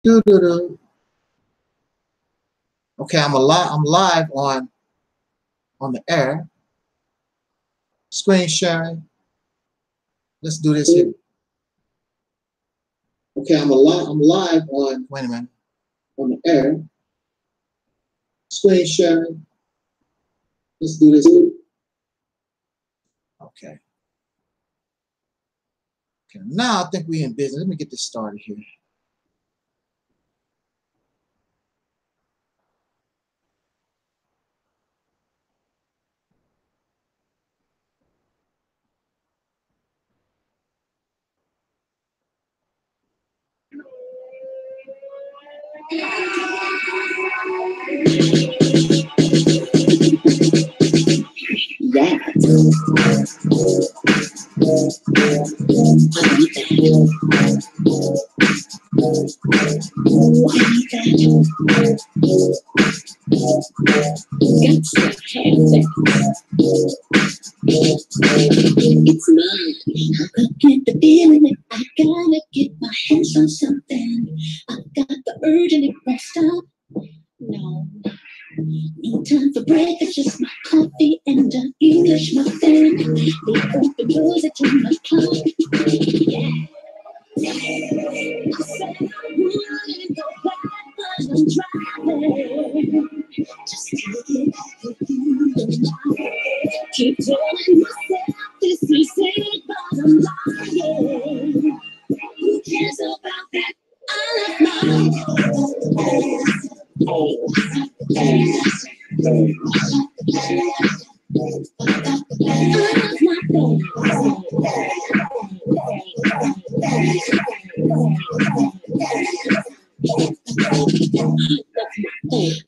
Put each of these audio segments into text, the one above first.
Doo-doo-doo. Okay, I'm live on the air. Screen sharing. Let's do this here. Okay, I'm live on, wait a minute, on the air. Screen sharing. Let's do this here. Okay. Okay, now I think we're in business. Let me get this started here. It's mine. I get the feeling that I gotta get my hands on something. I've got the urge and it won't stop. No time for breakfast, just my coffee and an English muffin. The open doors at 10 o'clock. Yeah. I said I'm running, go back, but I'm driving. Just take it back with you tonight. Keep telling myself this is it, but I'm lying. Who cares about that? I love my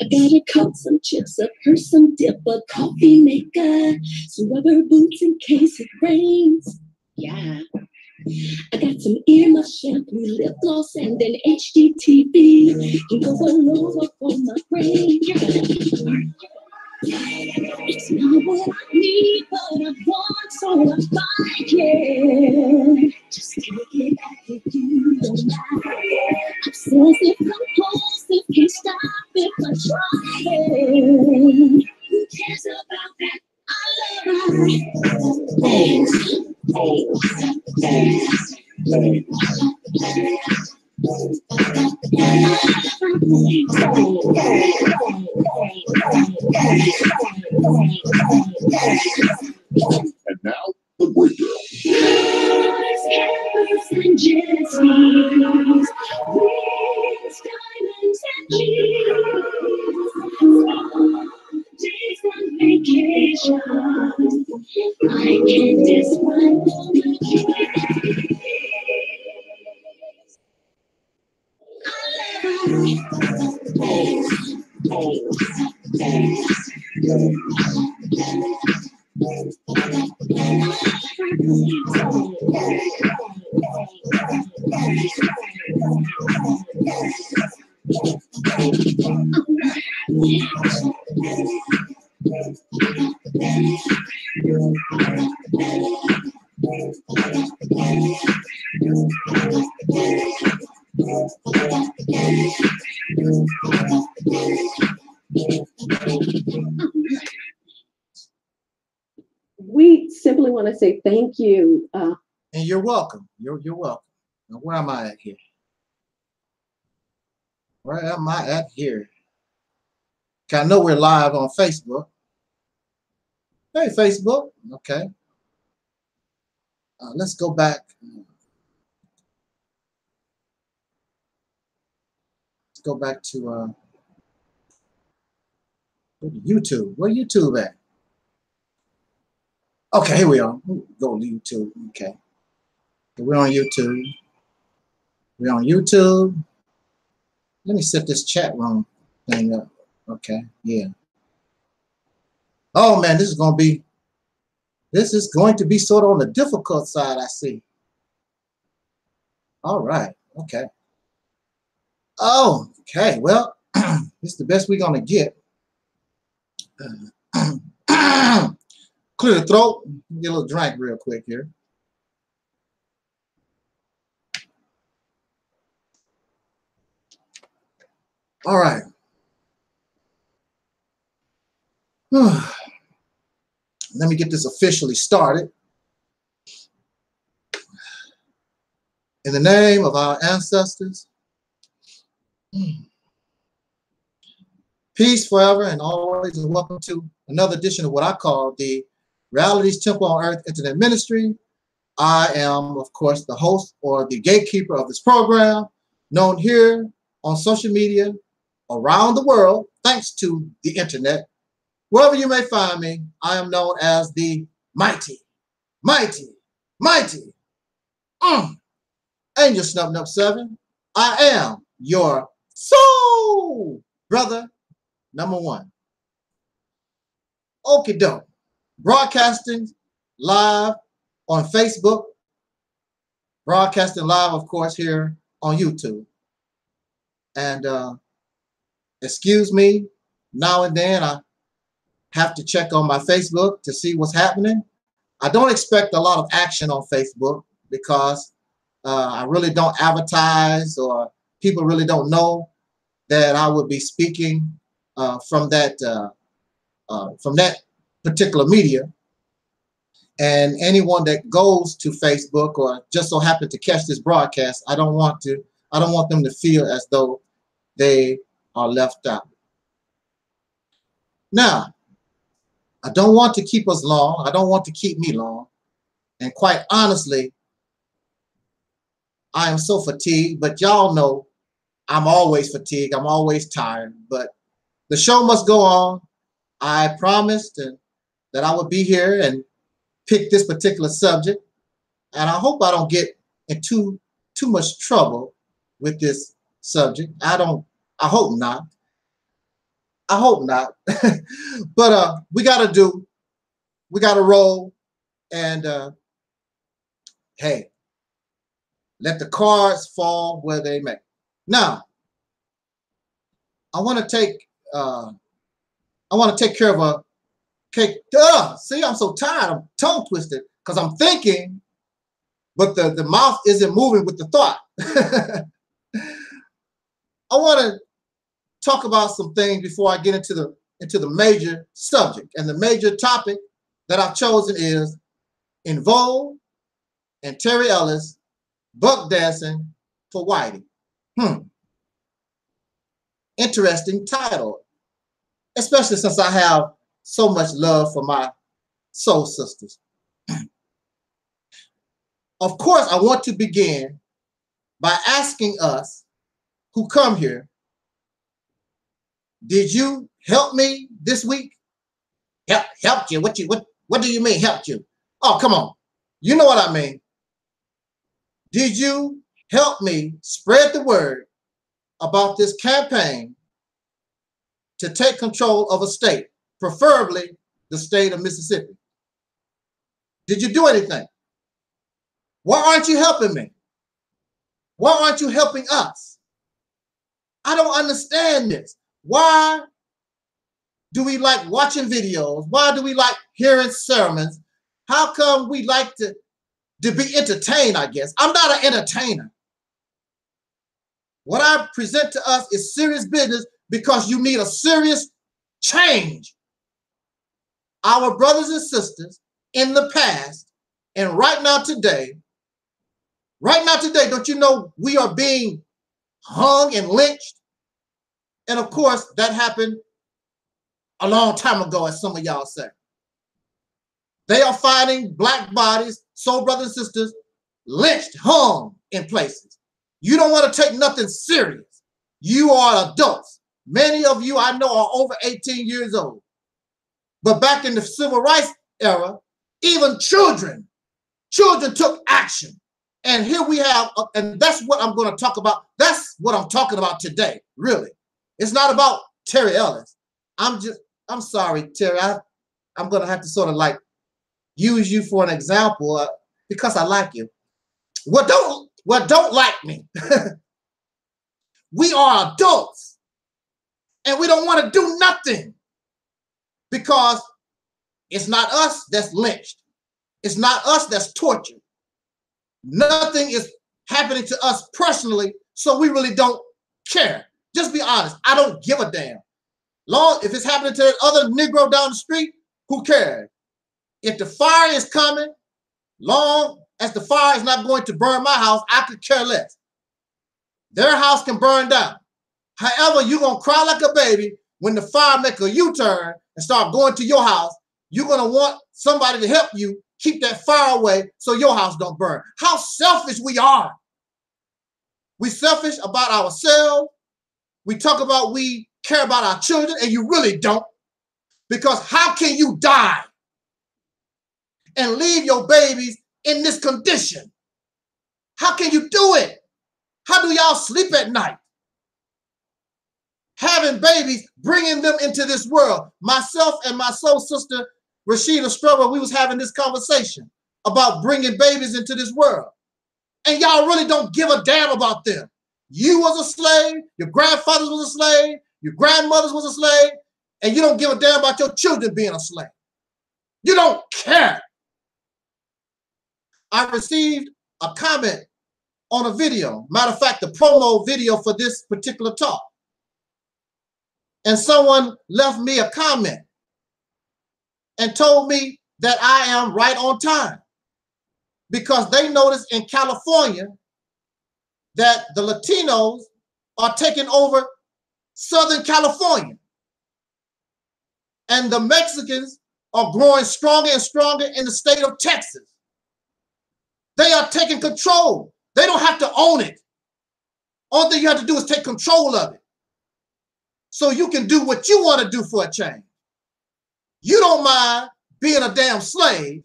I gotta cut some chips, a purse, some dip, a coffee maker, some rubber boots in case it rains. Yeah. I got some earmuffs, shampoo, lip gloss, and an HDTV. Can go all over for my brain. It's not what I need, but I want, so I like it. Just take it back if you don't mind. Obsessive, compulsive, can't stop if I try it. Who cares about that? I love it. And now, the breakdown. Campers and jet skis, wings, diamonds and cheese. Days on vacation, I can't describe the keys. We simply want to say thank you. And you're welcome. You're welcome. Now, where am I at here? Where am I at here? I know we're live on Facebook. Hey, Facebook. Okay. Let's go back. Let's go back to YouTube. Where YouTube at? Okay, here we are. Go to YouTube. Okay. We're on YouTube. We're on YouTube. Let me set this chat room thing up. Okay, yeah. Oh man, this is going to be sort of on the difficult side, I see. All right, okay. Oh, okay, well, this is the best we're going to get. Clear the throat. Get a little drink real quick here. All right. Let me get this officially started. In the name of our ancestors, peace forever and always, and welcome to another edition of what I call the Reality's Temple on Earth Internet Ministry. I am, of course, the host or the gatekeeper of this program, known here on social media around the world, thanks to the internet. Wherever you may find me, I am known as the mighty, mighty, mighty Angel Snub Nub 7. I am your soul brother number one. Okie doke. Broadcasting live on Facebook. Broadcasting live, of course, here on YouTube. And excuse me, now and then I have to check on my Facebook to see what's happening. I don't expect a lot of action on Facebook because I really don't advertise, or people really don't know that I would be speaking from that particular media. And anyone that goes to Facebook or just so happen to catch this broadcast, I don't want them to feel as though they are left out. Now, I don't want to keep us long. I don't want to keep me long. And quite honestly, I am so fatigued, but y'all know I'm always fatigued. I'm always tired, but the show must go on. I promised that I would be here and pick this particular subject. And I hope I don't get into too much trouble with this subject. I hope not. I hope not. But we gotta roll, and hey, let the cards fall where they may. Now, I want to take care of a cake. See, I'm so tired. I'm tongue twisted because I'm thinking, but the mouth isn't moving with the thought. I want to talk about some things before I get into the major subject. And the major topic that I've chosen is In Vogue and Terry Ellis buck dancing for Whitey. Interesting title, especially since I have so much love for my soul sisters. Of course, I want to begin by asking us who come here, did you help me this week? Helped you? What do you mean helped you? Oh, come on. You know what I mean. Did you help me spread the word about this campaign to take control of a state, preferably the state of Mississippi? Did you do anything? Why aren't you helping me? Why aren't you helping us? I don't understand this. Why do we like watching videos? Why do we like hearing sermons? How come we like to be entertained, I guess? I'm not an entertainer. What I present to us is serious business because you need a serious change. Our brothers and sisters in the past and right now today, don't you know we are being hung and lynched? And of course, that happened a long time ago, as some of y'all say. They are finding black bodies, soul brothers and sisters, lynched, hung in places. You don't want to take nothing serious. You are adults. Many of you I know are over 18 years old. But back in the civil rights era, even children took action. And here we have, and that's what I'm going to talk about. That's what I'm talking about today, really. It's not about Terry Ellis. I'm sorry, Terry. I'm going to have to sort of like use you for an example because I like you. Well, don't like me. We are adults and we don't want to do nothing because it's not us that's lynched. It's not us that's tortured. Nothing is happening to us personally, so we really don't care. Just be honest. I don't give a damn. Long if it's happening to that other Negro down the street, who cares? If the fire is coming, long as the fire is not going to burn my house, I could care less. Their house can burn down. However, you're going to cry like a baby when the fire make a U-turn and start going to your house. You're going to want somebody to help you keep that fire away so your house don't burn. How selfish we are. We selfish about ourselves. We talk about we care about our children, and you really don't. Because how can you die and leave your babies in this condition? How can you do it? How do y'all sleep at night? Having babies, bringing them into this world. Myself and my soul sister, RÄshidaStruggle, we was having this conversation about bringing babies into this world. And y'all really don't give a damn about them. You was a slave, your grandfathers was a slave, your grandmothers was a slave, and you don't give a damn about your children being a slave. You don't care. I received a comment on a video. Matter of fact, the promo video for this particular talk. And someone left me a comment and told me that I am right on time because they noticed in California that the Latinos are taking over Southern California. And the Mexicans are growing stronger and stronger in the state of Texas. They are taking control. They don't have to own it. All thing you have to do is take control of it. So you can do what you want to do for a change. You don't mind being a damn slave.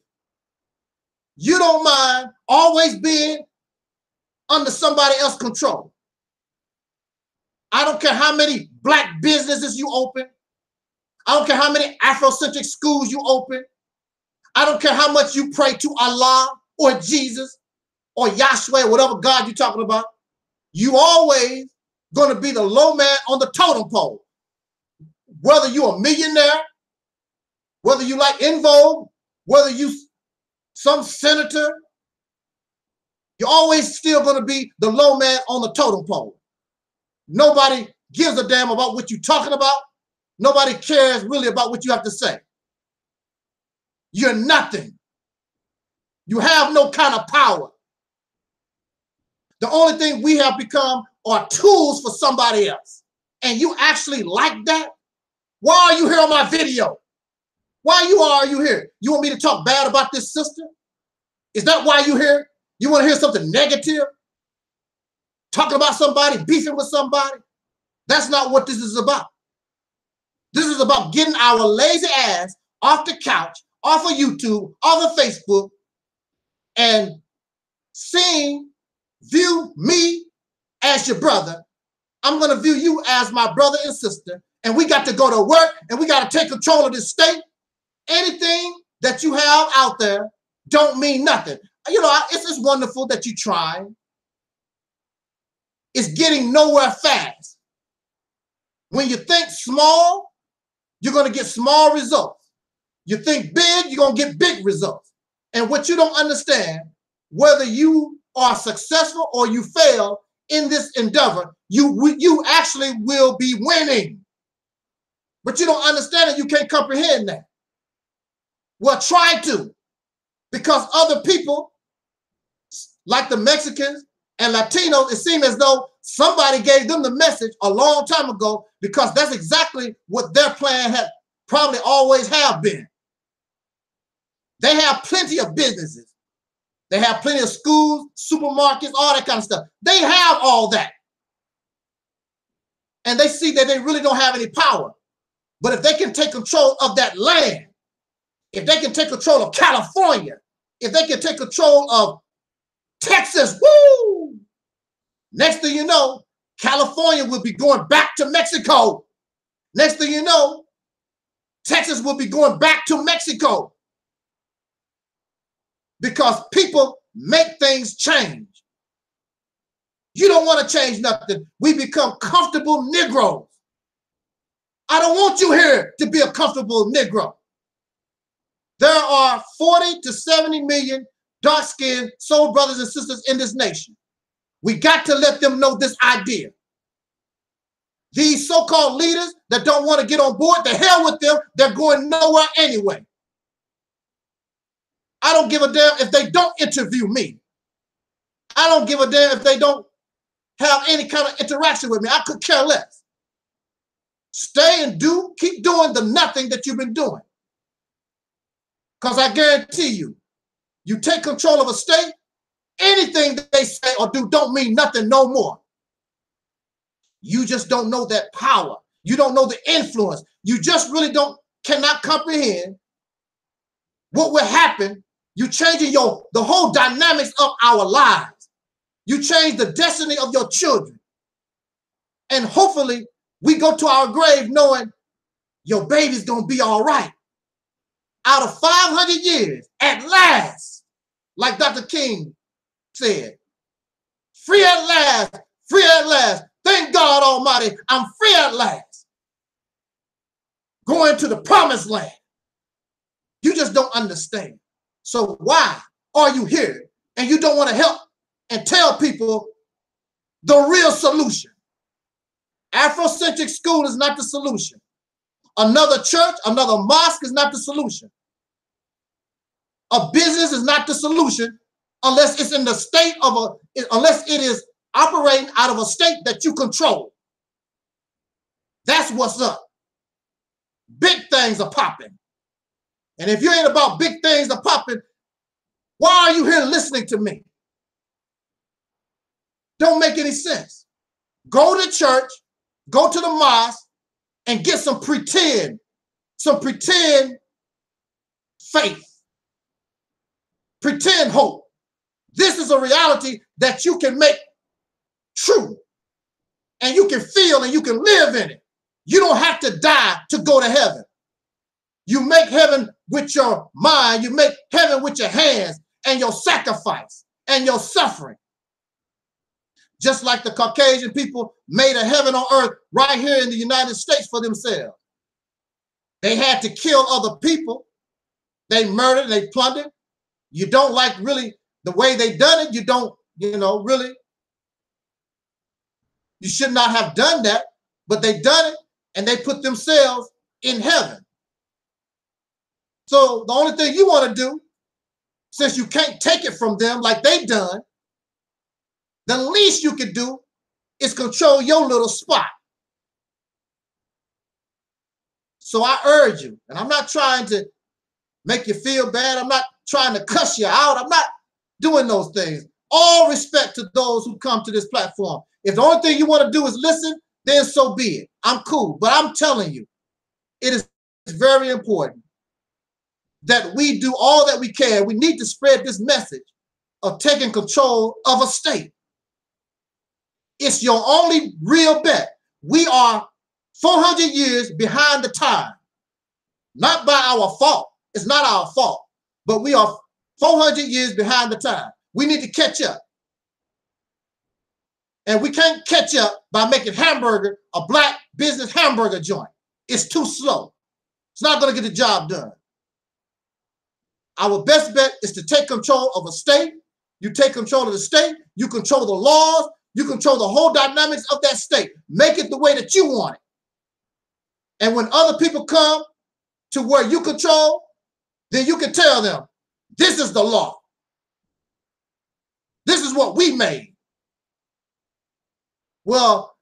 You don't mind always being under somebody else's control. I don't care how many black businesses you open. I don't care how many Afrocentric schools you open. I don't care how much you pray to Allah or Jesus or Yahshua, whatever God you're talking about. You always going to be the low man on the totem pole. Whether you're a millionaire, whether you like En Vogue, whether you some senator, you're always still going to be the low man on the totem pole. Nobody gives a damn about what you're talking about. Nobody cares really about what you have to say. You're nothing. You have no kind of power. The only thing we have become are tools for somebody else. And you actually like that? Why are you here on my video? Why are you here? You want me to talk bad about this sister? Is that why you're here? You want to hear something negative? Talking about somebody, beefing with somebody? That's not what this is about. This is about getting our lazy ass off the couch, off of YouTube, off of Facebook, and view me as your brother. I'm going to view you as my brother and sister, and we got to go to work, and we got to take control of this state. Anything that you have out there don't mean nothing. You know, it's wonderful that you try. It's getting nowhere fast. When you think small, you're going to get small results. You think big, you're going to get big results. And what you don't understand, whether you are successful or you fail in this endeavor, you actually will be winning. But you don't understand it. You can't comprehend that. Well, try to. Because other people, like the Mexicans and Latinos, it seems as though somebody gave them the message a long time ago, because that's exactly what their plan had probably always have been. They have plenty of businesses. They have plenty of schools, supermarkets, all that kind of stuff. They have all that. And they see that they really don't have any power. But if they can take control of that land, if they can take control of California, if they can take control of Texas, woo! Next thing you know, California will be going back to Mexico. Next thing you know, Texas will be going back to Mexico. Because people make things change. You don't want to change nothing. We become comfortable Negroes. I don't want you here to be a comfortable Negro. There are 40 to 70 million dark-skinned soul brothers and sisters in this nation. We got to let them know this idea. These so-called leaders that don't want to get on board, the hell with them. They're going nowhere anyway. I don't give a damn if they don't interview me. I don't give a damn if they don't have any kind of interaction with me. I could care less. Stay and keep doing the nothing that you've been doing. Because I guarantee you, you take control of a state, anything that they say or do don't mean nothing no more. You just don't know that power. You don't know the influence. You just really cannot comprehend what will happen. You changing the whole dynamics of our lives. You change the destiny of your children. And hopefully we go to our grave knowing your baby's going to be all right. Out of 500 years, at last, like Dr. King said, free at last, free at last. Thank God Almighty, I'm free at last. Going to the promised land. You just don't understand. So why are you here and you don't want to help and tell people the real solution? Afrocentric school is not the solution. Another church, another mosque is not the solution. A business is not the solution unless it's in the state of unless it is operating out of a state that you control. That's what's up. Big things are popping. And if you ain't about big things are popping, why are you here listening to me? Don't make any sense. Go to church, go to the mosque, and get some pretend faith, pretend hope. This is a reality that you can make true, and you can feel and you can live in it. You don't have to die to go to heaven. You make heaven with your mind. You make heaven with your hands and your sacrifice and your suffering. Just like the Caucasian people made a heaven on earth right here in the United States for themselves. They had to kill other people. They murdered, they plundered. You don't like really the way they done it. You don't, really. You should not have done that, but they done it and they put themselves in heaven. So the only thing you want to do, since you can't take it from them like they done, the least you can do is control your little spot. So I urge you, and I'm not trying to make you feel bad. I'm not trying to cuss you out. I'm not doing those things. All respect to those who come to this platform. If the only thing you want to do is listen, then so be it. I'm cool. But I'm telling you, it is very important that we do all that we can. We need to spread this message of taking control of a state. It's your only real bet. We are 400 years behind the time. Not by our fault. It's not our fault. But we are 400 years behind the time. We need to catch up. And we can't catch up by making hamburger a black business hamburger joint. It's too slow. It's not going to get the job done. Our best bet is to take control of a state. You take control of the state. You control the laws. You control the whole dynamics of that state. Make it the way that you want it. And when other people come to where you control, then you can tell them, this is the law. This is what we made. Well,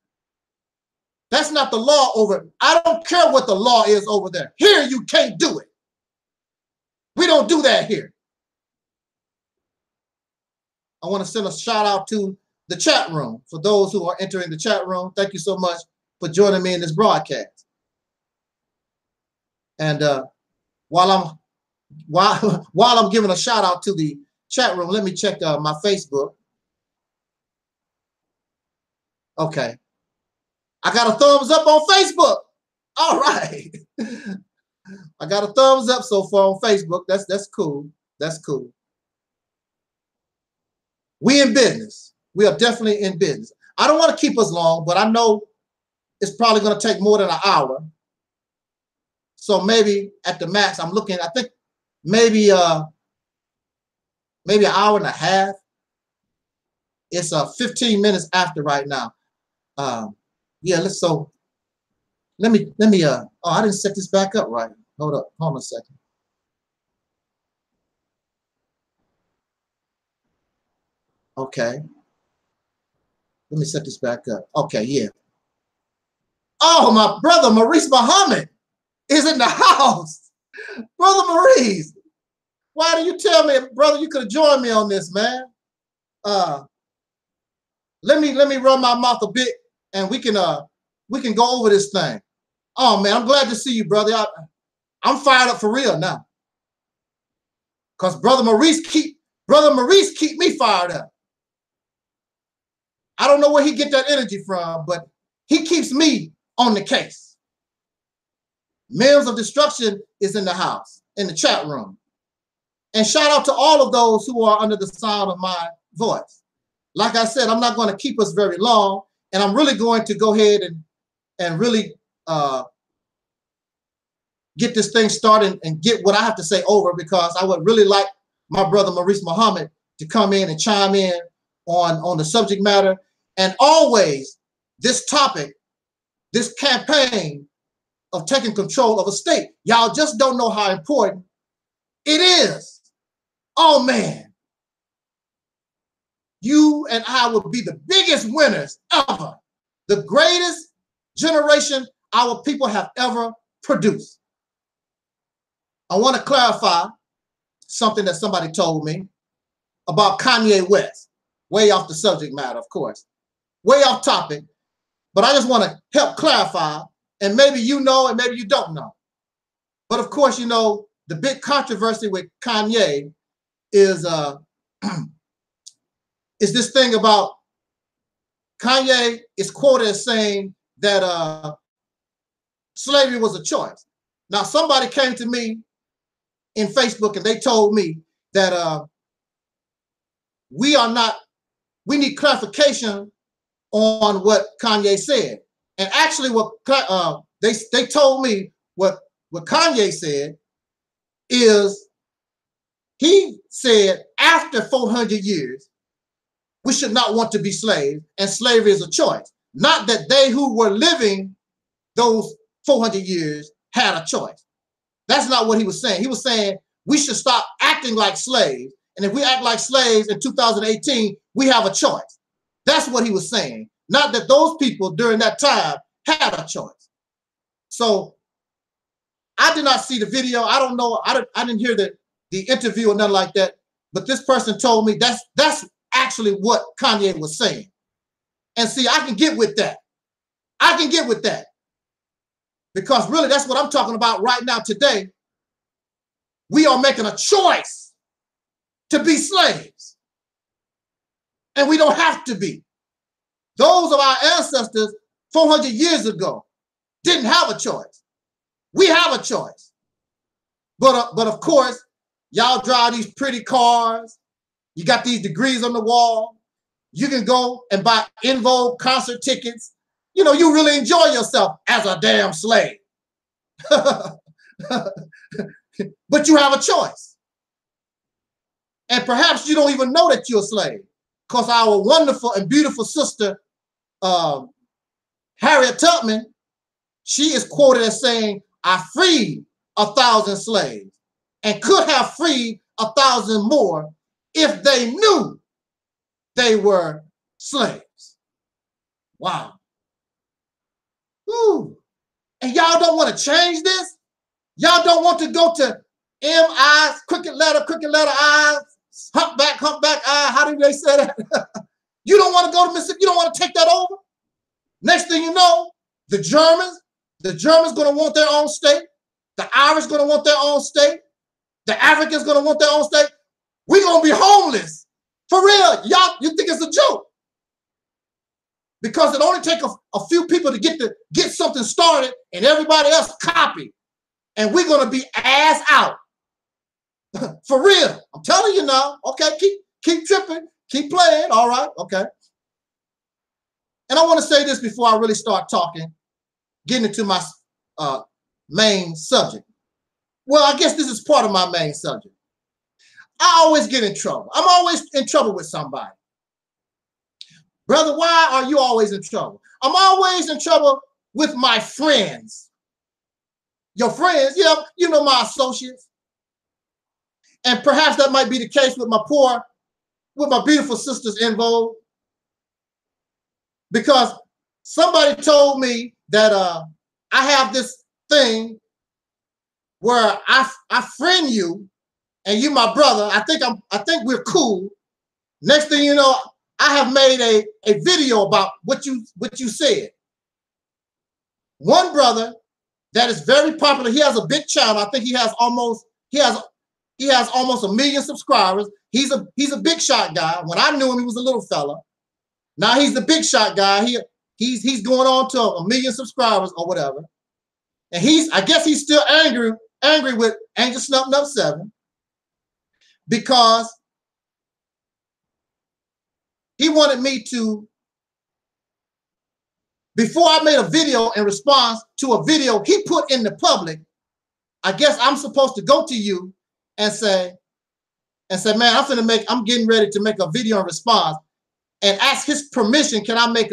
that's not the law over. I don't care what the law is over there. Here, you can't do it. We don't do that here. I want to send a shout out to the chat room. For those who are entering the chat room, thank you so much for joining me in this broadcast. And while I'm giving a shout out to the chat room, let me check my Facebook. Okay, I got a thumbs up on Facebook. All right, I got a thumbs up so far on Facebook. That's cool. That's cool. We in business. We are definitely in business. I don't want to keep us long, but I know it's probably going to take more than an hour. So maybe at the max, I'm looking, I think maybe an hour and a half. It's 15 minutes after right now. Yeah, so let me, oh, I didn't set this back up right. Hold on a second. Okay. Let me set this back up. Okay, yeah. Oh, my brother Maurice Muhammad is in the house. Brother Maurice, why do you tell me, brother, you could have joined me on this, man? Let me run my mouth a bit and we can go over this thing. Oh man, I'm glad to see you, brother. I'm fired up for real now. Because Brother Maurice keep me fired up. I don't know where he get that energy from, but he keeps me on the case. Mills of Destruction is in the house, in the chat room. And shout out to all of those who are under the sound of my voice. Like I said, I'm not going to keep us very long, and I'm really going to go ahead and really get this thing started and get what I have to say over, because I would really like my brother Maurice Muhammad to come in and chime in on the subject matter. And always this topic, this campaign of taking control of a state, y'all just don't know how important it is. Oh man, you and I will be the biggest winners ever, the greatest generation our people have ever produced. I want to clarify something that somebody told me about Kanye West, way off the subject matter, of course, way off topic, but I just want to help clarify, and maybe you know and maybe you don't know. But of course, you know, the big controversy with Kanye is this thing about Kanye is quoted as saying that slavery was a choice. Now, somebody came to me in Facebook and they told me that we need clarification on what Kanye said. And actually what they told me what Kanye said is, he said after 400 years, we should not want to be slaves, and slavery is a choice. Not that they who were living those 400 years had a choice. That's not what he was saying. He was saying we should stop acting like slaves. And if we act like slaves in 2018, we have a choice. That's what he was saying. Not that those people during that time had a choice. So I did not see the video. I don't know. I didn't hear the interview or nothing like that. But this person told me that's actually what Kanye was saying. And see, I can get with that. I can get with that. Because really, that's what I'm talking about right now today. We are making a choice to be slaves. And we don't have to be. Those of our ancestors 400 years ago didn't have a choice. We have a choice. But of course, y'all drive these pretty cars. You got these degrees on the wall. You can go and buy In Vogue concert tickets. You know, you really enjoy yourself as a damn slave. But you have a choice. And perhaps you don't even know that you're a slave, because our wonderful and beautiful sister, Harriet Tubman, she is quoted as saying, I freed 1,000 slaves and could have freed 1,000 more if they knew they were slaves. Wow. Ooh. And y'all don't want to change this? Y'all don't want to go to M-I, crooked letter I, humpback I, how do they say that? You don't want to go to Mississippi, you don't want to take that over? Next thing you know, the Germans going to want their own state. The Irish going to want their own state. The Africans going to want their own state. We're going to be homeless. For real. Y'all, you think it's a joke? Because it only takes a few people to get something started and everybody else copy. And we're going to be ass out. For real. I'm telling you now. Okay, keep tripping. Keep playing. All right. Okay. And I want to say this before I really start talking, getting into my main subject. Well, I guess this is part of my main subject. I always get in trouble. I'm always in trouble with somebody. Brother, why are you always in trouble? I'm always in trouble with my friends. Your friends, yeah, you know, my associates. And perhaps that might be the case with my beautiful sisters in Vogue. Because somebody told me that I have this thing where I friend you and you my brother. I think we're cool. Next thing you know, I have made a video about what you said. One brother that is very popular, he has a big channel. I think he has almost 1 million subscribers. He's a big shot guy. When I knew him, he was a little fella. Now he's the big shot guy. He's going on to 1 million subscribers or whatever. And I guess he's still angry with Angel Snuffing Up 7 because he wanted me to, before I made a video in response to a video he put in the public, I guess I'm supposed to go to you and say, man, I'm getting ready to make a video in response and ask his permission. Can I make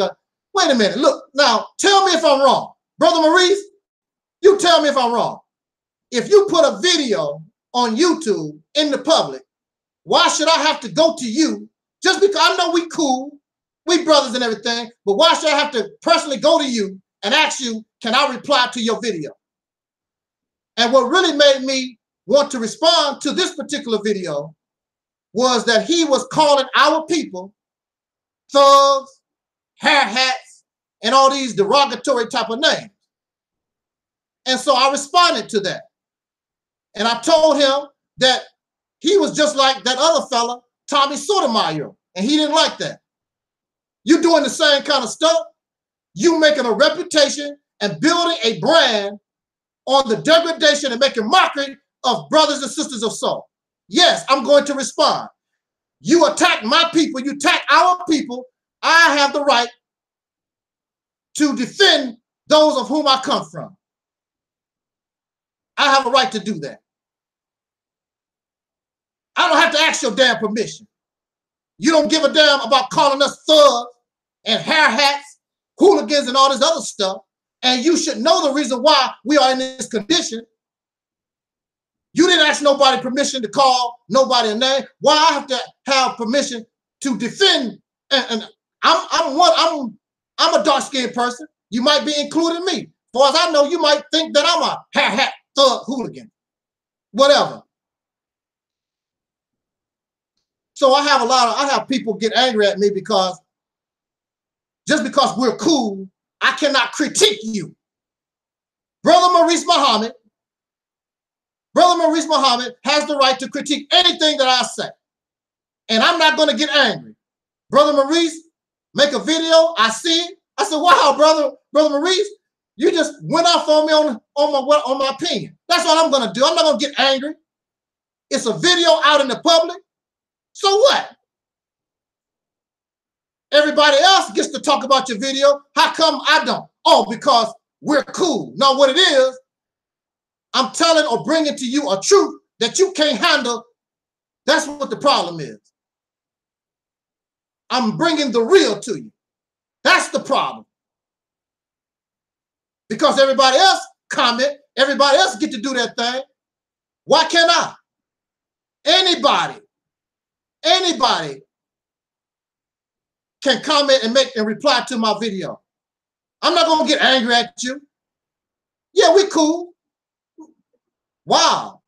wait a minute, look, now tell me if I'm wrong. Brother Maurice, you tell me if I'm wrong. If you put a video on YouTube in the public, why should I have to go to you? Just because I know we cool, we brothers and everything, but why should I have to personally go to you and ask you, can I reply to your video? And what really made me want to respond to this particular video was that he was calling our people thugs, hair hats, and all these derogatory type of names. And so I responded to that. And I told him that he was just like that other fella, Tommy Sotomayor, and he didn't like that. You doing the same kind of stuff. You making a reputation and building a brand on the degradation and making mockery of brothers and sisters of soul. Yes, I'm going to respond. You attack my people, you attack our people. I have the right to defend those of whom I come from. I have a right to do that. I don't have to ask your damn permission. You don't give a damn about calling us thugs and hair hats, hooligans, and all this other stuff. And you should know the reason why we are in this condition. You didn't ask nobody permission to call nobody a name. Why I have to have permission to defend? And I'm a dark-skinned person. You might be including me. As far as I know, you might think that I'm a hair hat thug hooligan, whatever. So I have people get angry at me because just because we're cool, I cannot critique you. Brother Maurice Muhammad has the right to critique anything that I say. And I'm not going to get angry. Brother Maurice, make a video, I see it. I said, wow, brother Maurice, you just went off on me on my opinion. That's what I'm going to do. I'm not going to get angry. It's a video out in the public. So what? Everybody else gets to talk about your video. How come I don't? Oh, because we're cool. No, what it is, I'm telling or bringing to you a truth that you can't handle. That's what the problem is. I'm bringing the real to you. That's the problem. Because everybody else comment, everybody else get to do that thing. Why can't I? Anybody can comment and reply to my video. I'm not gonna get angry at you. Yeah, we cool. Wow.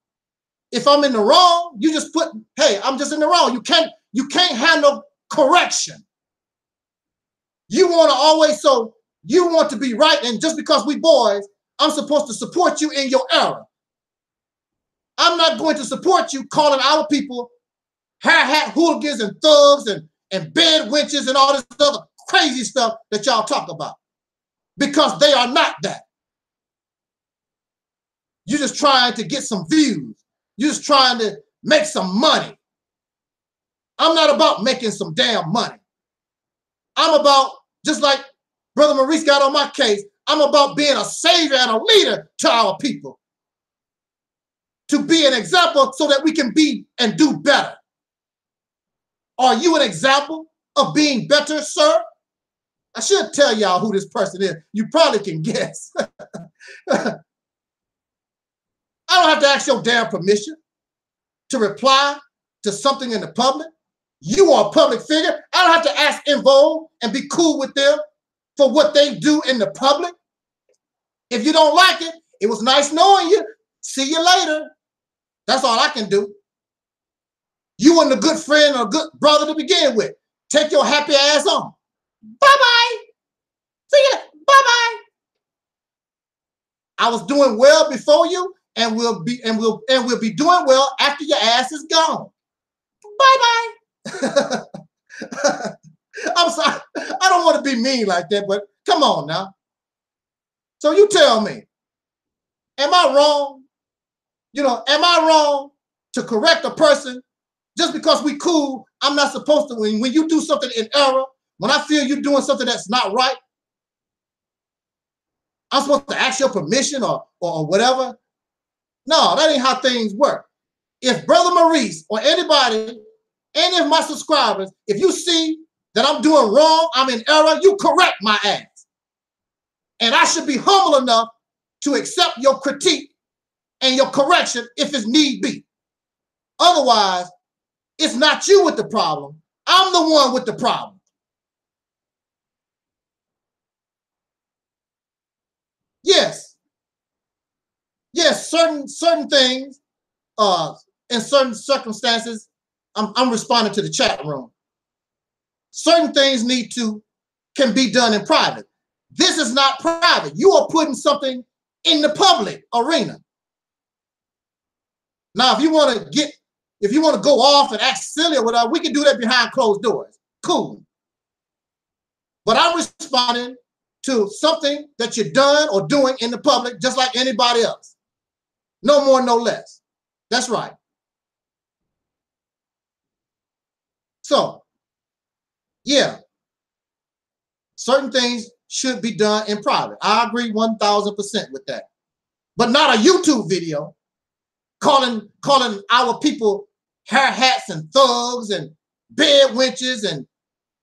If I'm in the wrong, you just put, hey, I'm just in the wrong. You can't handle correction. You want to always, so you want to be right, and just because we boys, I'm supposed to support you in your error. I'm not going to support you calling our people hair hat hooligans and thugs and bed wenches and all this other crazy stuff that y'all talk about. Because they are not that. You're just trying to get some views. You're just trying to make some money. I'm not about making some damn money. I'm about, just like Brother Maurice got on my case, I'm about being a savior and a leader to our people. To be an example so that we can be and do better. Are you an example of being better, sir? I should tell y'all who this person is. You probably can guess. I don't have to ask your damn permission to reply to something in the public. You are a public figure. I don't have to ask in Vogue and be cool with them for what they do in the public. If you don't like it, it was nice knowing you. See you later. That's all I can do. You weren't a good friend or a good brother to begin with. Take your happy ass on. Bye-bye. See you later. Bye-bye. I was doing well before you, and we'll be doing well after your ass is gone. Bye-bye. I'm sorry. I don't want to be mean like that, but come on now. So you tell me, am I wrong? You know, am I wrong to correct a person just because we cool? I'm not supposed to, when you do something in error, when I feel you're doing something that's not right, I'm supposed to ask your permission or whatever? No, that ain't how things work. If Brother Maurice or anybody, any of my subscribers, if you see that I'm doing wrong, I'm in error, you correct my ass. And I should be humble enough to accept your critique and your correction if it's need be. Otherwise, it's not you with the problem. I'm the one with the problem. Yes. Yes, certain things, in certain circumstances, I'm responding to the chat room. Certain things can be done in private. This is not private. You are putting something in the public arena. Now, if you want to go off and act silly or whatever, we can do that behind closed doors. Cool. But I'm responding to something that you're done or doing in the public, just like anybody else. No more, no less. That's right. So, yeah, certain things should be done in private. I agree 1,000% with that. But not a YouTube video calling our people hair hats and thugs and bed wenches and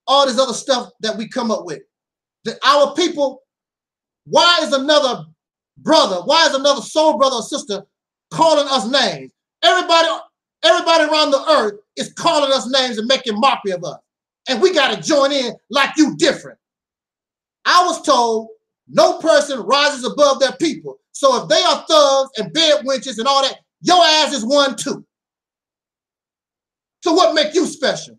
all this other stuff that we come up with. Our people, why is another brother, why is another soul brother or sister calling us names? Everybody around the earth is calling us names and making mockery of us. And we got to join in like you different. I was told no person rises above their people. So if they are thugs and bed wenches and all that, your ass is one too. So what make you special?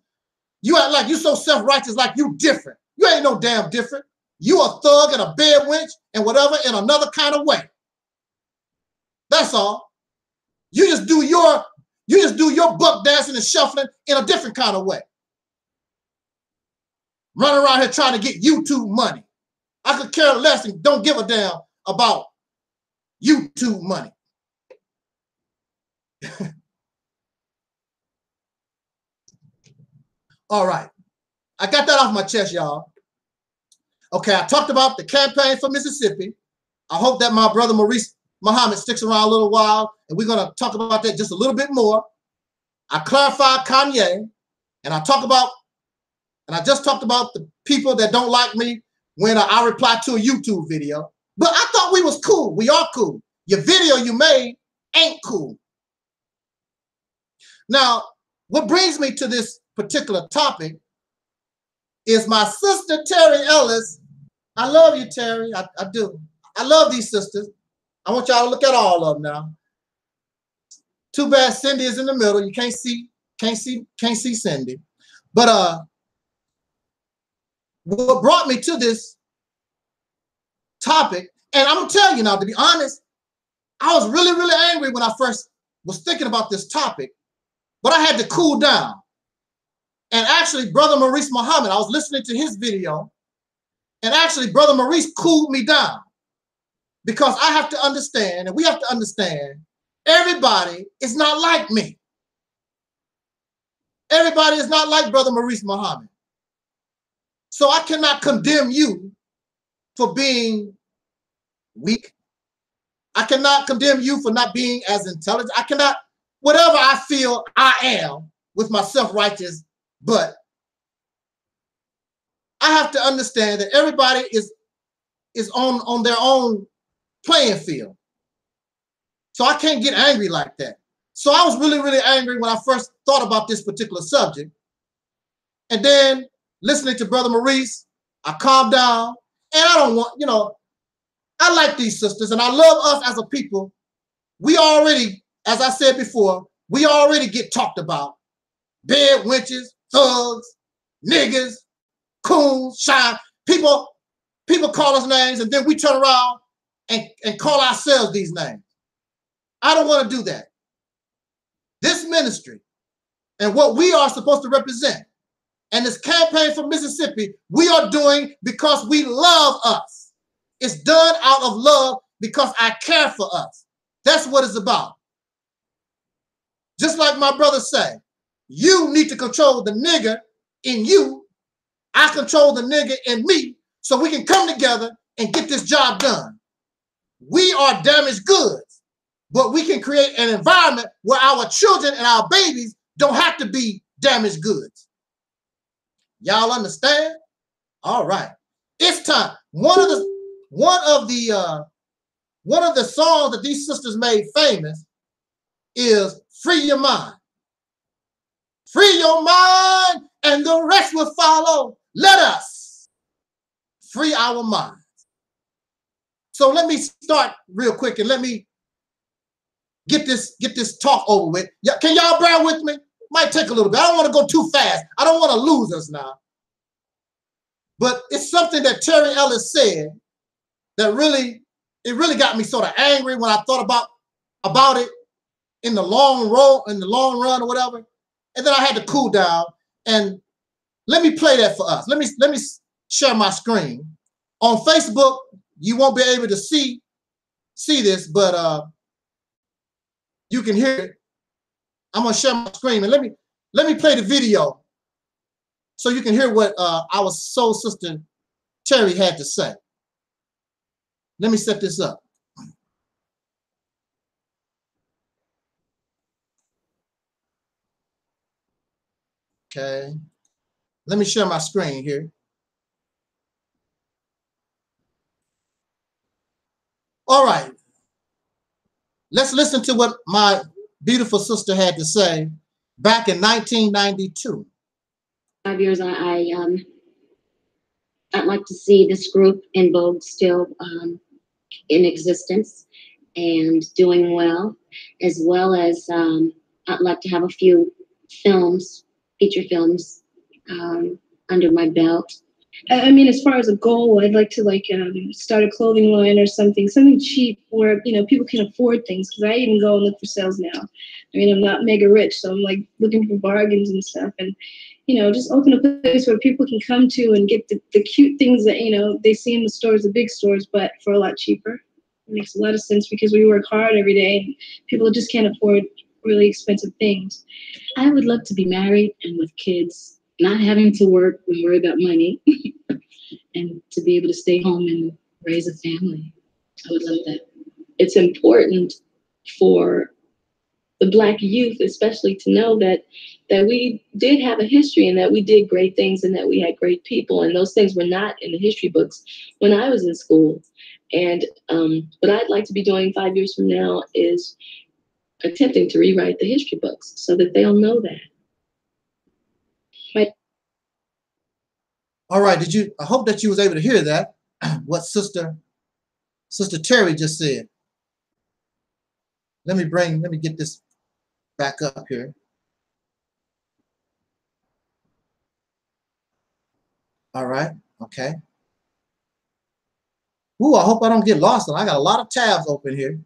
You act like you so self-righteous, like you different. You ain't no damn different. You a thug and a bed wench and whatever in another kind of way. That's all. You just do your buck dancing and shuffling in a different kind of way. Running around here trying to get YouTube money. I could care less and don't give a damn about YouTube money. All right. I got that off my chest, y'all. Okay, I talked about the campaign for Mississippi. I hope that my brother Maurice Muhammad sticks around a little while, and we're going to talk about that just a little bit more. I clarified Kanye, and I just talked about the people that don't like me when I replied to a YouTube video. But I thought we was cool. We are cool. Your video you made ain't cool. Now, what brings me to this particular topic is my sister, Terry Ellis. I love you, Terry. I do. I love these sisters. I want y'all to look at all of them now. Too bad Cindy is in the middle. You can't see Cindy. But what brought me to this topic, and I'm gonna tell you now, to be honest, I was really, really angry when I first was thinking about this topic, but I had to cool down. And actually, Brother Maurice Muhammad, I was listening to his video, and actually, Brother Maurice cooled me down because I have to understand, and we have to understand, everybody is not like me. Everybody is not like Brother Maurice Muhammad. So I cannot condemn you for being weak. I cannot condemn you for not being as intelligent. I cannot, whatever I feel I am with my self-righteous butt, I have to understand that everybody is on their own playing field. So I can't get angry like that. So I was really, really angry when I first thought about this particular subject. And then listening to Brother Maurice, I calmed down. And I don't want, you know, I like these sisters and I love us as a people. We already, as I said before, we already get talked about. Bed wenches, thugs, niggas, coons, shy. People call us names and then we turn around and call ourselves these names. I don't want to do that. This ministry and what we are supposed to represent and this campaign for Mississippi, we are doing because we love us. It's done out of love because I care for us. That's what it's about. Just like my brother say, you need to control the nigger in you. I control the nigger in me so we can come together and get this job done. We are damaged goods, but we can create an environment where our children and our babies don't have to be damaged goods. Y'all understand? All right. It's time. One of the songs that these sisters made famous is Free Your Mind. Free your mind and the rest will follow. Let us free our minds. So let me start real quick and let me get this talk over with. Can y'all bear with me? Might take a little bit. I don't want to go too fast. I don't want to lose us now. But it's something that Terry Ellis said that really got me sort of angry when I thought about it in the long run or whatever. And then I had to cool down. And let me play that for us. Let me share my screen. On Facebook, you won't be able to see this, but you can hear it. I'm gonna share my screen and let me play the video so you can hear what our soul sister Terry had to say. Let me set this up. Okay. Let me share my screen here. All right. Let's listen to what my beautiful sister had to say back in 1992. 5 years, I'd like to see this group in Vogue still in existence and doing well as I'd like to have a few films, feature films under my belt. I mean, as far as a goal, I'd like to start a clothing line or something cheap where, people can afford things. Because I even go and look for sales now. I mean, I'm not mega rich, so I'm like looking for bargains and stuff. And, just open a place where people can come to and get the cute things that, they see in the stores, the big stores, but for a lot cheaper. It makes a lot of sense because we work hard every day and people just can't afford really expensive things. I would love to be married and with kids, not having to work and worry about money, and to be able to stay home and raise a family. I would love that. It's important for the Black youth, especially, to know that we did have a history and that we did great things and that we had great people, and those things were not in the history books when I was in school. And what I'd like to be doing 5 years from now is attempting to rewrite the history books so that they'll know that. All right, I hope that you was able to hear that, what Sister Terry just said. Let me get this back up here. All right, okay. Ooh, I hope I don't get lost. I got a lot of tabs open here.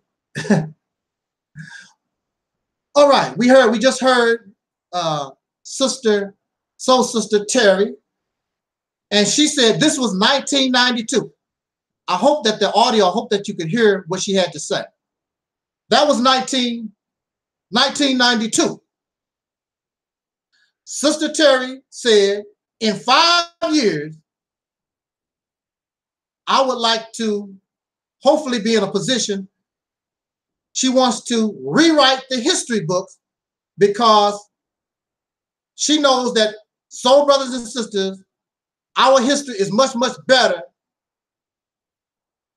All right, we just heard Soul Sister Terry, and she said this was 1992. I hope that you could hear what she had to say. That was 1992. Sister Terry said, in 5 years, I would like to hopefully be in a position. She wants to rewrite the history books because she knows that soul brothers and sisters, our history is much, much better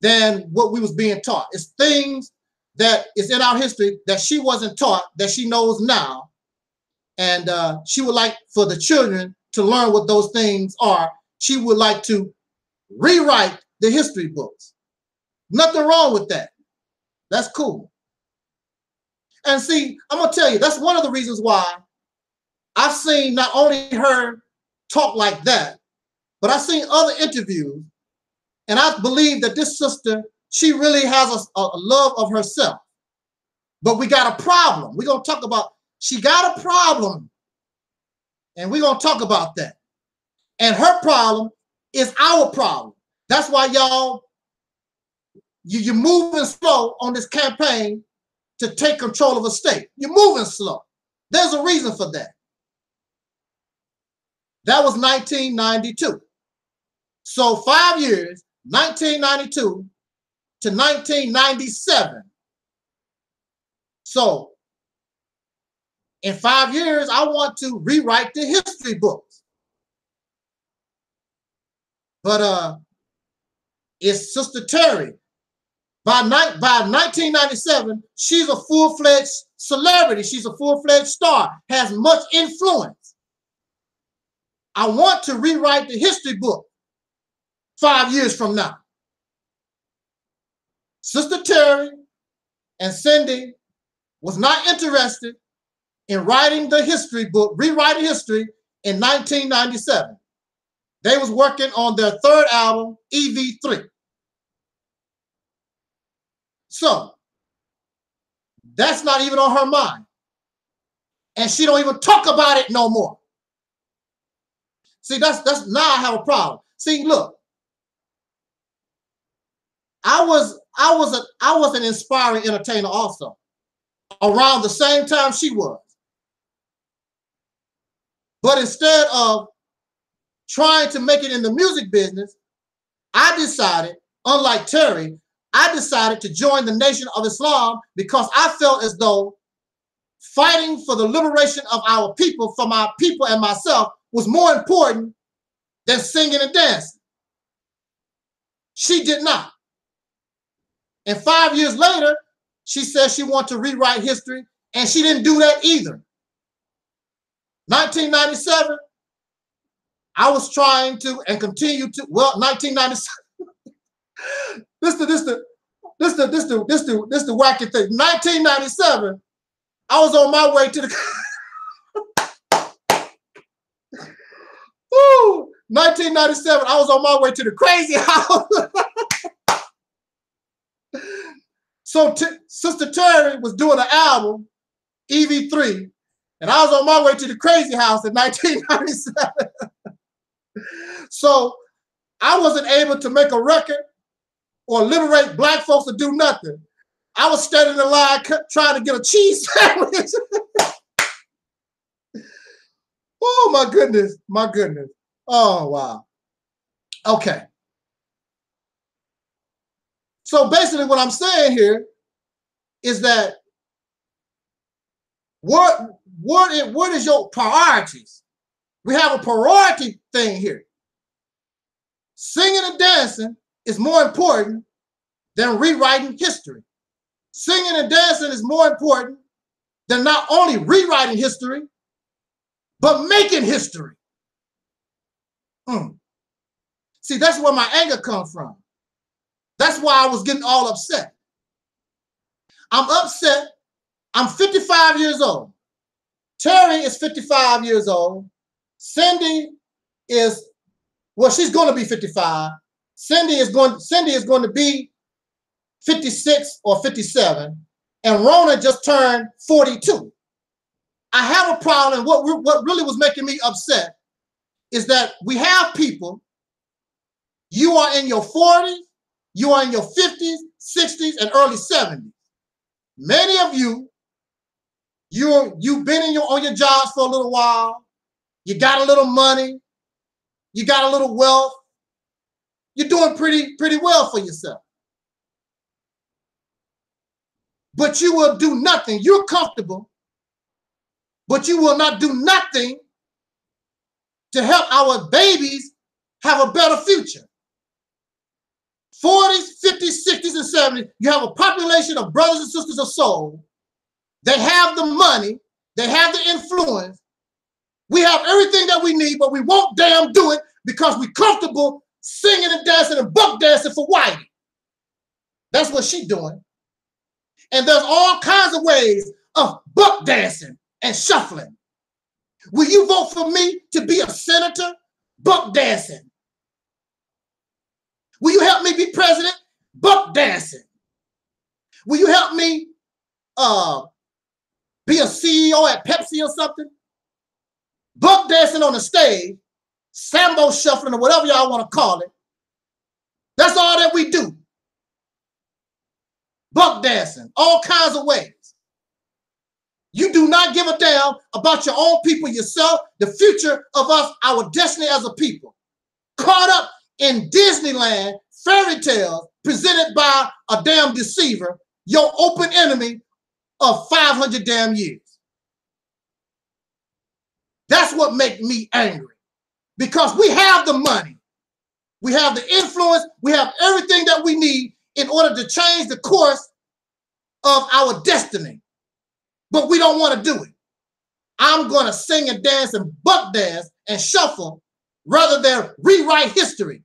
than what we was being taught. It's things that is in our history that she wasn't taught, that she knows now. And she would like for the children to learn what those things are. She would like to rewrite the history books. Nothing wrong with that. That's cool. And see, I'm gonna tell you, that's one of the reasons why I've seen not only her talk like that, but I've seen other interviews, and I believe that this sister, she really has a love of herself. But we got a problem. We're gonna talk about, she got a problem, and we're gonna talk about that. And her problem is our problem. That's why y'all, you're moving slow on this campaign to take control of a state. You're moving slow. There's a reason for that. That was 1992. So 5 years, 1992 to 1997. So in 5 years, I want to rewrite the history books. But it's Sister Terry. By 1997, she's a full-fledged celebrity. She's a full-fledged star, has much influence. I want to rewrite the history book 5 years from now. Sister Terry and Cindy was not interested in writing the history book, rewriting history in 1997. They was working on their third album, EV3. So that's not even on her mind. And she don't even talk about it no more. See, that's now I have a problem. See, look, I was an inspiring entertainer also, around the same time she was. But instead of trying to make it in the music business, I decided, unlike Terry, I decided to join the Nation of Islam because I felt as though fighting for the liberation of our people, for my people and myself, was more important than singing and dancing. She did not. And 5 years later, she said she wanted to rewrite history, and she didn't do that either. 1997, I was trying to and continue to, well, 1997. This the wacky thing. 1997, I was on my way to the 1997, I was on my way to the crazy house. So Sister Terry was doing an album, EV3, and I was on my way to the crazy house in 1997. So I wasn't able to make a record or liberate black folks to do nothing. I was standing in line trying to get a cheese sandwich. Oh, my goodness, my goodness. Oh, wow. Okay. So basically what I'm saying here is that what is your priorities? We have a priority thing here. Singing and dancing is more important than rewriting history. Singing and dancing is more important than not only rewriting history, but making history. See, that's where my anger comes from. That's why I was getting all upset. I'm upset. I'm 55 years old. Terry is 55 years old. Cindy is, well, she's going to be 55. Cindy is going to be 56 or 57. And Rona just turned 42. I have a problem. What really was making me upset is that we have people, you are in your 40s, you are in your 50s, 60s, and early 70s. Many of you, you've been on your jobs for a little while. You got a little money. You got a little wealth. You're doing pretty well for yourself. But you will do nothing. You're comfortable, but you will not do nothing to help our babies have a better future. 40s, 50s, 60s, and 70s, you have a population of brothers and sisters of soul. They have the money. They have the influence. We have everything that we need, but we won't damn do it because we're comfortable singing and dancing and buck dancing for Whitey. That's what she's doing. And there's all kinds of ways of buck dancing and shuffling. Will you vote for me to be a senator? Buck dancing. Will you help me be president? Buck dancing. Will you help me be a CEO at Pepsi or something? Buck dancing on the stage, sambo shuffling or whatever y'all want to call it. That's all that we do. Buck dancing, all kinds of ways. You do not give a damn about your own people, yourself, the future of us, our destiny as a people. Caught up in Disneyland fairy tales presented by a damn deceiver, your open enemy of 500 damn years. That's what makes me angry. Because we have the money. We have the influence. We have everything that we need in order to change the course of our destiny. But we don't want to do it. I'm going to sing and dance and buck dance and shuffle rather than rewrite history.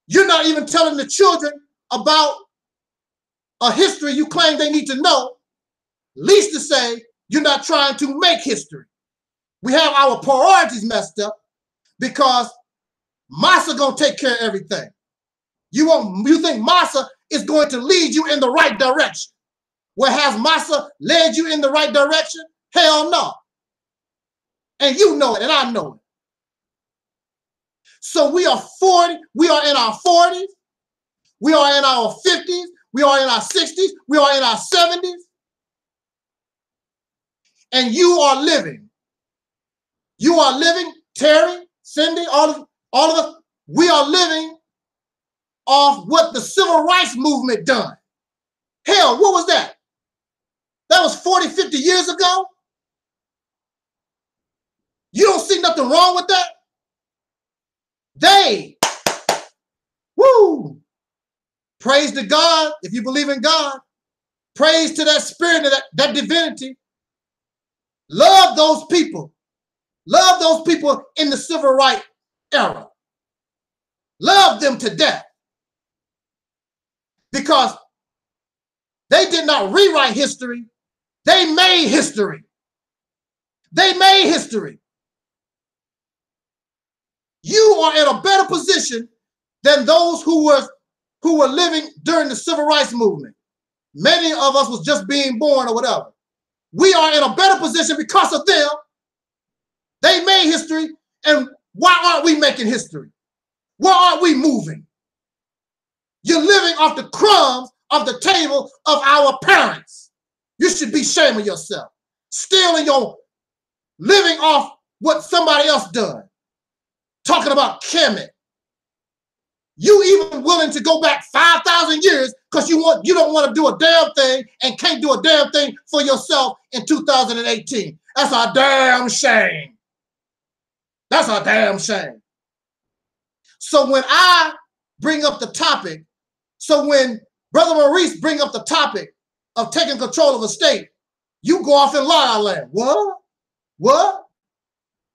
You're not even telling the children about a history you claim they need to know, least to say you're not trying to make history. We have our priorities messed up because Massa gonna take care of everything. You think Massa is going to lead you in the right direction? Well, has Massa led you in the right direction? Hell no. And you know it, and I know it. So we are 40, we are in our 40s, we are in our 50s, we are in our 60s, we are in our 70s, and you are living. You are living, Terry, Cindy, all of us, we are living off what the civil rights movement done. Hell, what was that? That was 40, 50 years ago? You don't see nothing wrong with that? They, woo, praise to God, if you believe in God, praise to that spirit, that divinity. Love those people. Love those people in the civil rights era. Love them to death. Because they did not rewrite history. They made history. They made history. You are in a better position than those who were living during the civil rights movement. Many of us was just being born or whatever. We are in a better position because of them. They made history, and why aren't we making history? Why aren't we moving? You're living off the crumbs of the table of our parents. You should be ashamed of yourself. Stealing your living off what somebody else done. Talking about Kemet. You even willing to go back 5,000 years because you don't want to do a damn thing and can't do a damn thing for yourself in 2018. That's a damn shame. That's a damn shame. So when I bring up the topic, so when Brother Maurice bring up the topic of taking control of a state, you go off in la la land. What? What?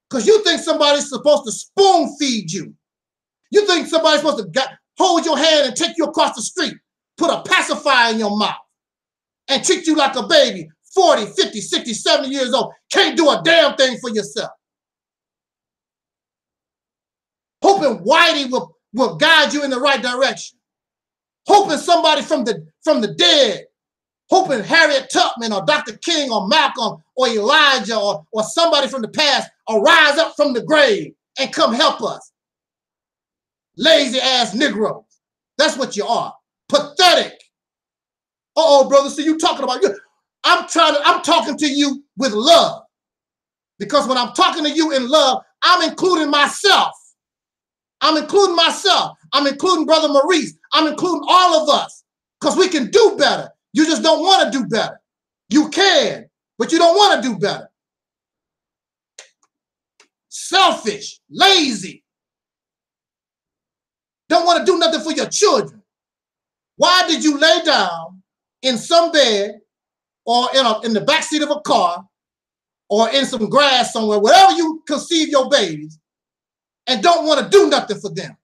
Because you think somebody's supposed to spoon feed you. You think somebody's supposed to hold your hand and take you across the street, put a pacifier in your mouth, and treat you like a baby, 40, 50, 60, 70 years old, can't do a damn thing for yourself. Hoping Whitey will guide you in the right direction. Hoping somebody from the dead, hoping Harriet Tubman or Dr. King or Malcolm or Elijah or somebody from the past will rise up from the grave and come help us. Lazy ass Negroes. That's what you are. Pathetic. Uh-oh, brother. So you talking about you. I'm talking to you with love. Because when I'm talking to you in love, I'm including myself. I'm including myself. I'm including Brother Maurice. I'm including all of us. Because we can do better. You just don't want to do better. You can, but you don't want to do better. Selfish, lazy. Don't want to do nothing for your children. Why did you lay down in some bed or in the backseat of a car or in some grass somewhere, wherever you conceive your babies, and don't want to do nothing for them?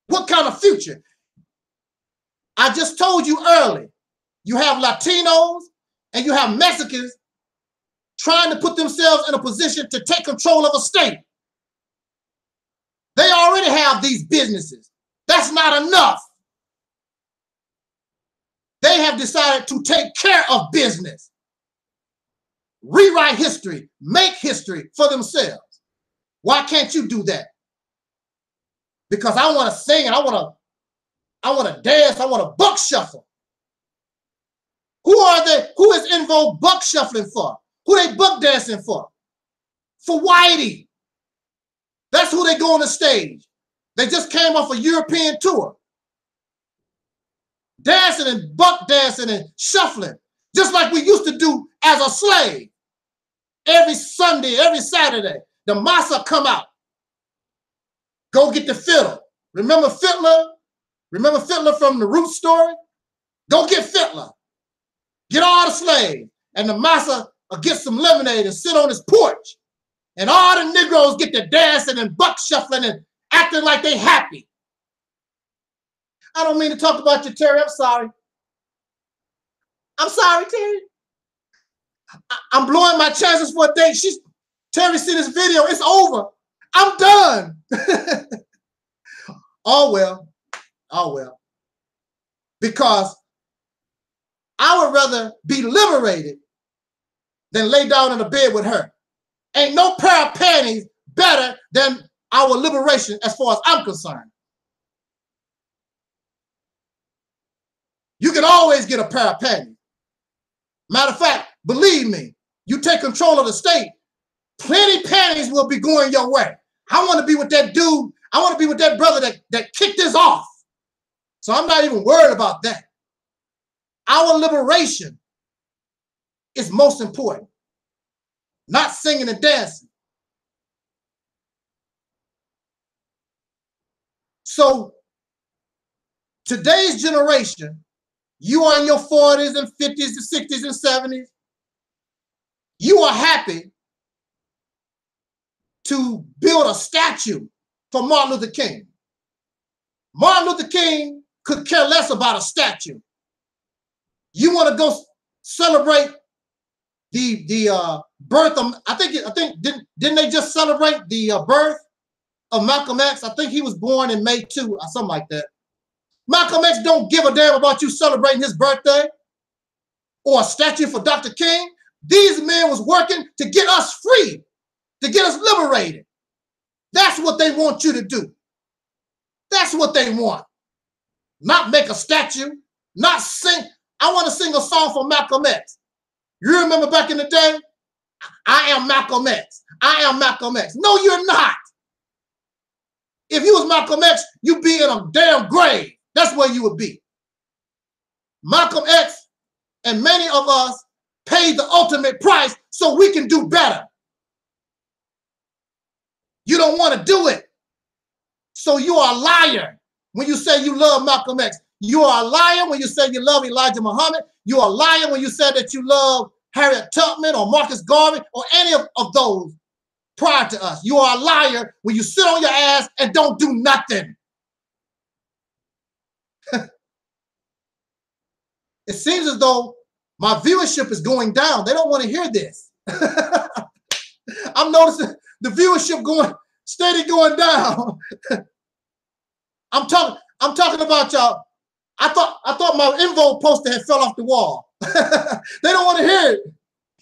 What kind of future? I just told you early, you have Latinos and you have Mexicans trying to put themselves in a position to take control of a state. They already have these businesses. That's not enough. They have decided to take care of business, rewrite history, make history for themselves. Why can't you do that? Because I want to sing and I want to dance, I want to buck shuffle. Who are they? Who is in Vogue buck shuffling for? Who they buck dancing for? For Whitey. That's who they go on the stage. They just came off a European tour. Dancing and buck dancing and shuffling, just like we used to do as a slave. Every Sunday, every Saturday, the massa come out. Go get the fiddle. Remember Fiddler? Remember Fiddler from the Root story? Go get Fiddler. Get all the slaves. And the massa will get some lemonade and sit on his porch. And all the Negroes get to dancing and buck shuffling and acting like they happy. I don't mean to talk about you, Terry. I'm sorry. I'm sorry, Terry. I'm blowing my chances for a date. Terry see this video. It's over. I'm done. Oh, well. Oh, well. Because I would rather be liberated than lay down in a bed with her. Ain't no pair of panties better than our liberation as far as I'm concerned. You can always get a pair of panties. Matter of fact, believe me, you take control of the state, plenty panties will be going your way. I want to be with that dude. I want to be with that brother that kicked this off. So I'm not even worried about that. Our liberation is most important, not singing and dancing. So today's generation, you are in your 40s and 50s and 60s and 70s. You are happy to build a statue for Martin Luther King. Martin Luther King could care less about a statue. You want to go celebrate the birth of, I think didn't they just celebrate the birth of Malcolm X? I think he was born in May 2 or something like that. Malcolm X don't give a damn about you celebrating his birthday or a statue for Dr. King. These men was working to get us free, to get us liberated. That's what they want you to do. That's what they want. Not make a statue, not sing. I want to sing a song for Malcolm X. You remember back in the day? I am Malcolm X. I am Malcolm X. No, you're not. If you was Malcolm X, you'd be in a damn grave. That's where you would be. Malcolm X and many of us paid the ultimate price so we can do better. You don't want to do it. So you are a liar when you say you love Malcolm X. You are a liar when you say you love Elijah Muhammad. You are a liar when you say that you love Harriet Tubman or Marcus Garvey or any of those prior to us. You are a liar when you sit on your ass and don't do nothing. It seems as though my viewership is going down. They don't want to hear this. I'm noticing the viewership steady going down. I'm talking about y'all. I thought my Invoke poster had fell off the wall. They don't want to hear it.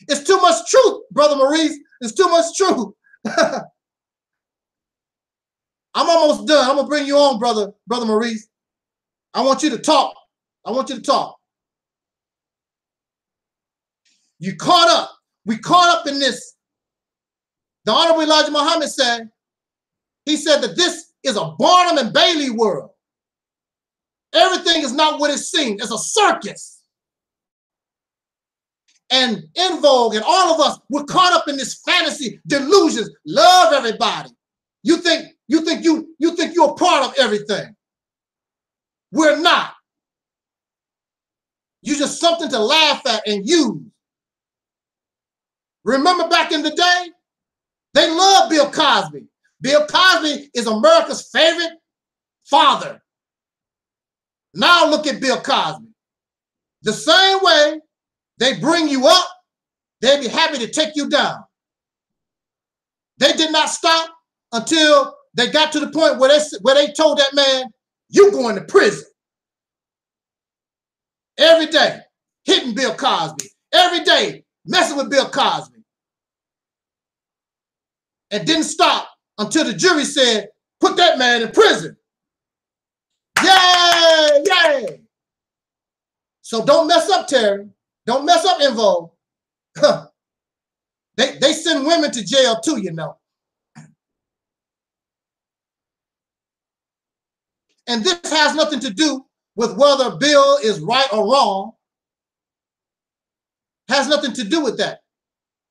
It's too much truth, Brother Maurice. It's too much truth. I'm almost done. I'm gonna bring you on, Brother Maurice. I want you to talk. I want you to talk. You caught up. We caught up in this. The Honorable Elijah Muhammad said, he said that this is a Barnum and Bailey world. Everything is not what it seems. It's a circus. And In Vogue and all of us, we're caught up in this fantasy delusions. Love everybody. You think You think you're a part of everything. We're not. You're just something to laugh at and use. Remember back in the day, they loved Bill Cosby. Bill Cosby is America's favorite father. Now look at Bill Cosby. The same way they bring you up, they'd be happy to take you down. They did not stop until they got to the point where they told that man, "You going to prison." Every day, hitting Bill Cosby. Every day, messing with Bill Cosby. And didn't stop until the jury said, "Put that man in prison." Yay! Yay! So don't mess up, Terry. Don't mess up, En Vogue. They send women to jail too, you know. And this has nothing to do with whether Bill is right or wrong. Has nothing to do with that.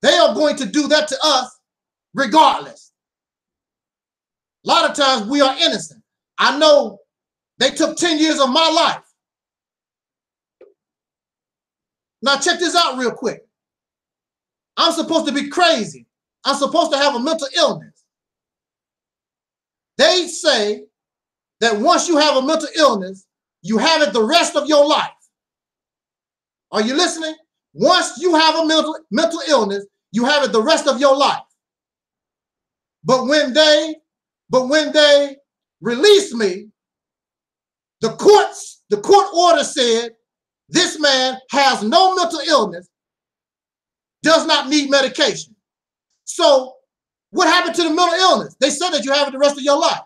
They are going to do that to us regardless. A lot of times we are innocent. I know they took 10 years of my life. Now check this out real quick. I'm supposed to be crazy. I'm supposed to have a mental illness. They say that once you have a mental illness, you have it the rest of your life. Are you listening? Once you have a mental illness, you have it the rest of your life. But when they released me, the court order said this man has no mental illness, does not need medication. So what happened to the mental illness? They said that you have it the rest of your life.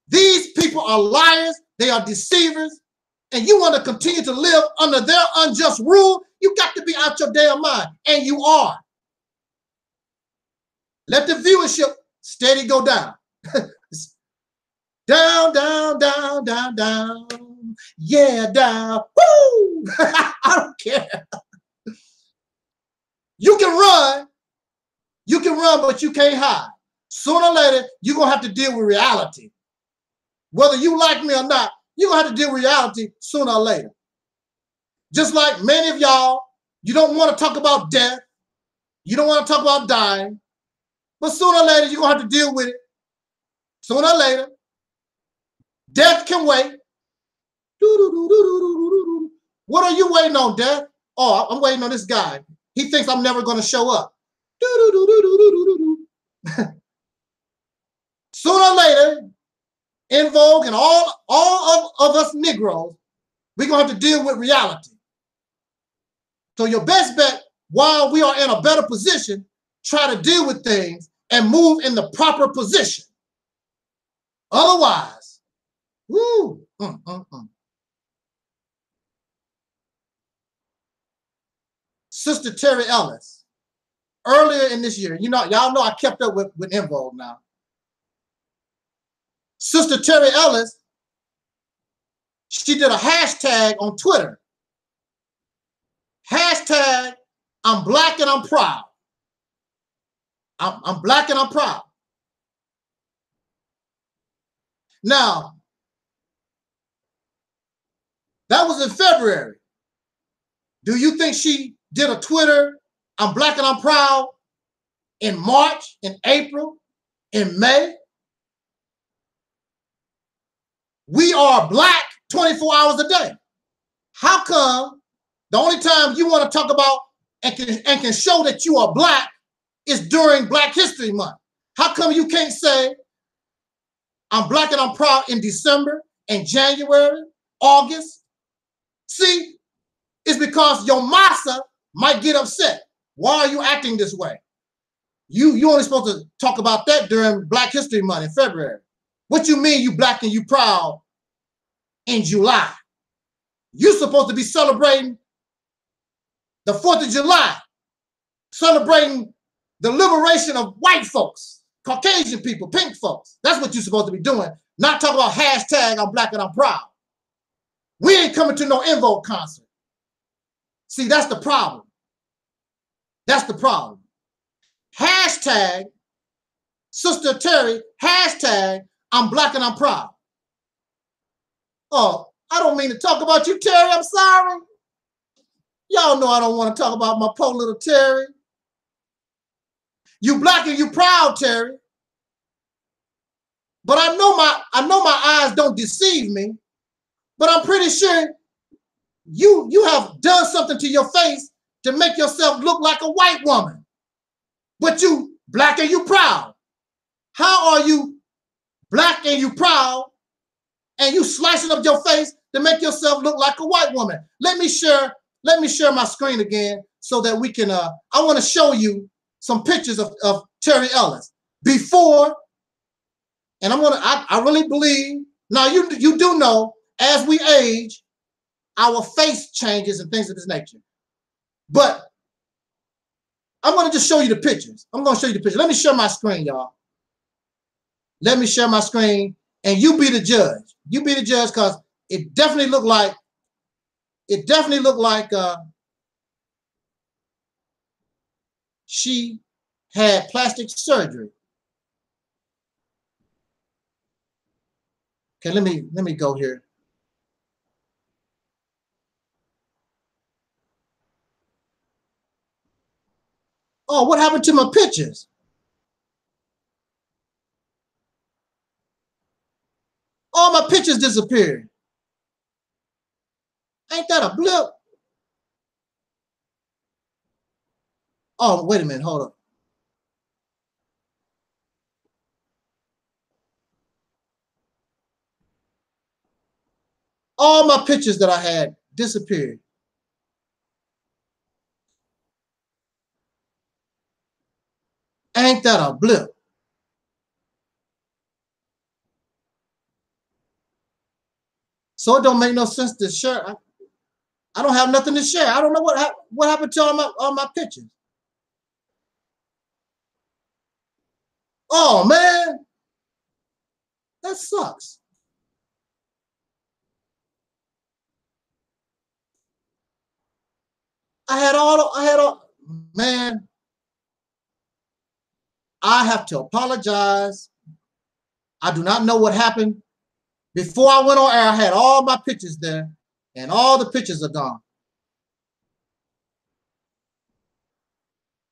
These people are liars, they are deceivers, and you want to continue to live under their unjust rule, you got to be out your damn mind, and you are. Let the viewership steady go down. Down, down, down, down, down. Yeah, down. Woo! I don't care. You can run, but you can't hide. Sooner or later, you're going to have to deal with reality. Whether you like me or not, you're going to have to deal with reality sooner or later. Just like many of y'all, you don't want to talk about death. You don't want to talk about dying. But sooner or later, you're going to have to deal with it. Sooner or later. Death can wait. What are you waiting on, Death? Oh, I'm waiting on this guy. He thinks I'm never going to show up. Sooner or later, En Vogue and all of us Negroes, we're going to have to deal with reality. So your best bet, while we are in a better position, try to deal with things and move in the proper position. Otherwise, woo, Sister Terry Ellis, earlier in this year, y'all know I kept up with En Vogue now. Sister Terry Ellis, she did a hashtag on Twitter. Hashtag, I'm black and I'm proud. I'm black and I'm proud. Now, that was in February. Do you think she did a Twitter, I'm black and I'm proud, in March, in April, in May? We are black 24 hours a day. How come the only time you want to talk about and can show that you are black is during Black History Month? How come you can't say, I'm black and I'm proud in December and January, August? See, it's because your massa might get upset. Why are you acting this way? You only supposed to talk about that during Black History Month in February. What you mean you black and you proud in July? You're supposed to be celebrating the 4th of July, celebrating the liberation of white folks, Caucasian people, pink folks. That's what you're supposed to be doing. Not talk about hashtag I'm black and I'm proud. We ain't coming to no En Vogue concert. See, that's the problem. That's the problem. Hashtag Sister Terry, hashtag, I'm black and I'm proud. Oh, I don't mean to talk about you, Terry. I'm sorry. Y'all know I don't want to talk about my poor little Terry. You black and you proud, Terry. But I know my eyes don't deceive me. But I'm pretty sure you have done something to your face to make yourself look like a white woman. But you black and you proud. How are you black and you proud and you slicing up your face to make yourself look like a white woman? Let me share my screen again so that we can I want to show you some pictures of Terry Ellis before, and I really believe, now you do know as we age, our face changes and things of this nature. But I'm going to just show you the pictures. I'm going to show you the pictures. Let me share my screen, y'all. Let me share my screen, and you be the judge. You be the judge, because it definitely looked like she had plastic surgery. Okay, let me go here. Oh, what happened to my pictures? All my pictures disappeared. Ain't that a blip? Oh, wait a minute, hold up. All my pictures that I had disappeared. Ain't that a blip? So it don't make no sense to share. I don't have nothing to share. I don't know what happened to all my pictures. Oh man, that sucks. Man, I have to apologize. I do not know what happened. Before I went on air, I had all my pictures there, and all the pictures are gone.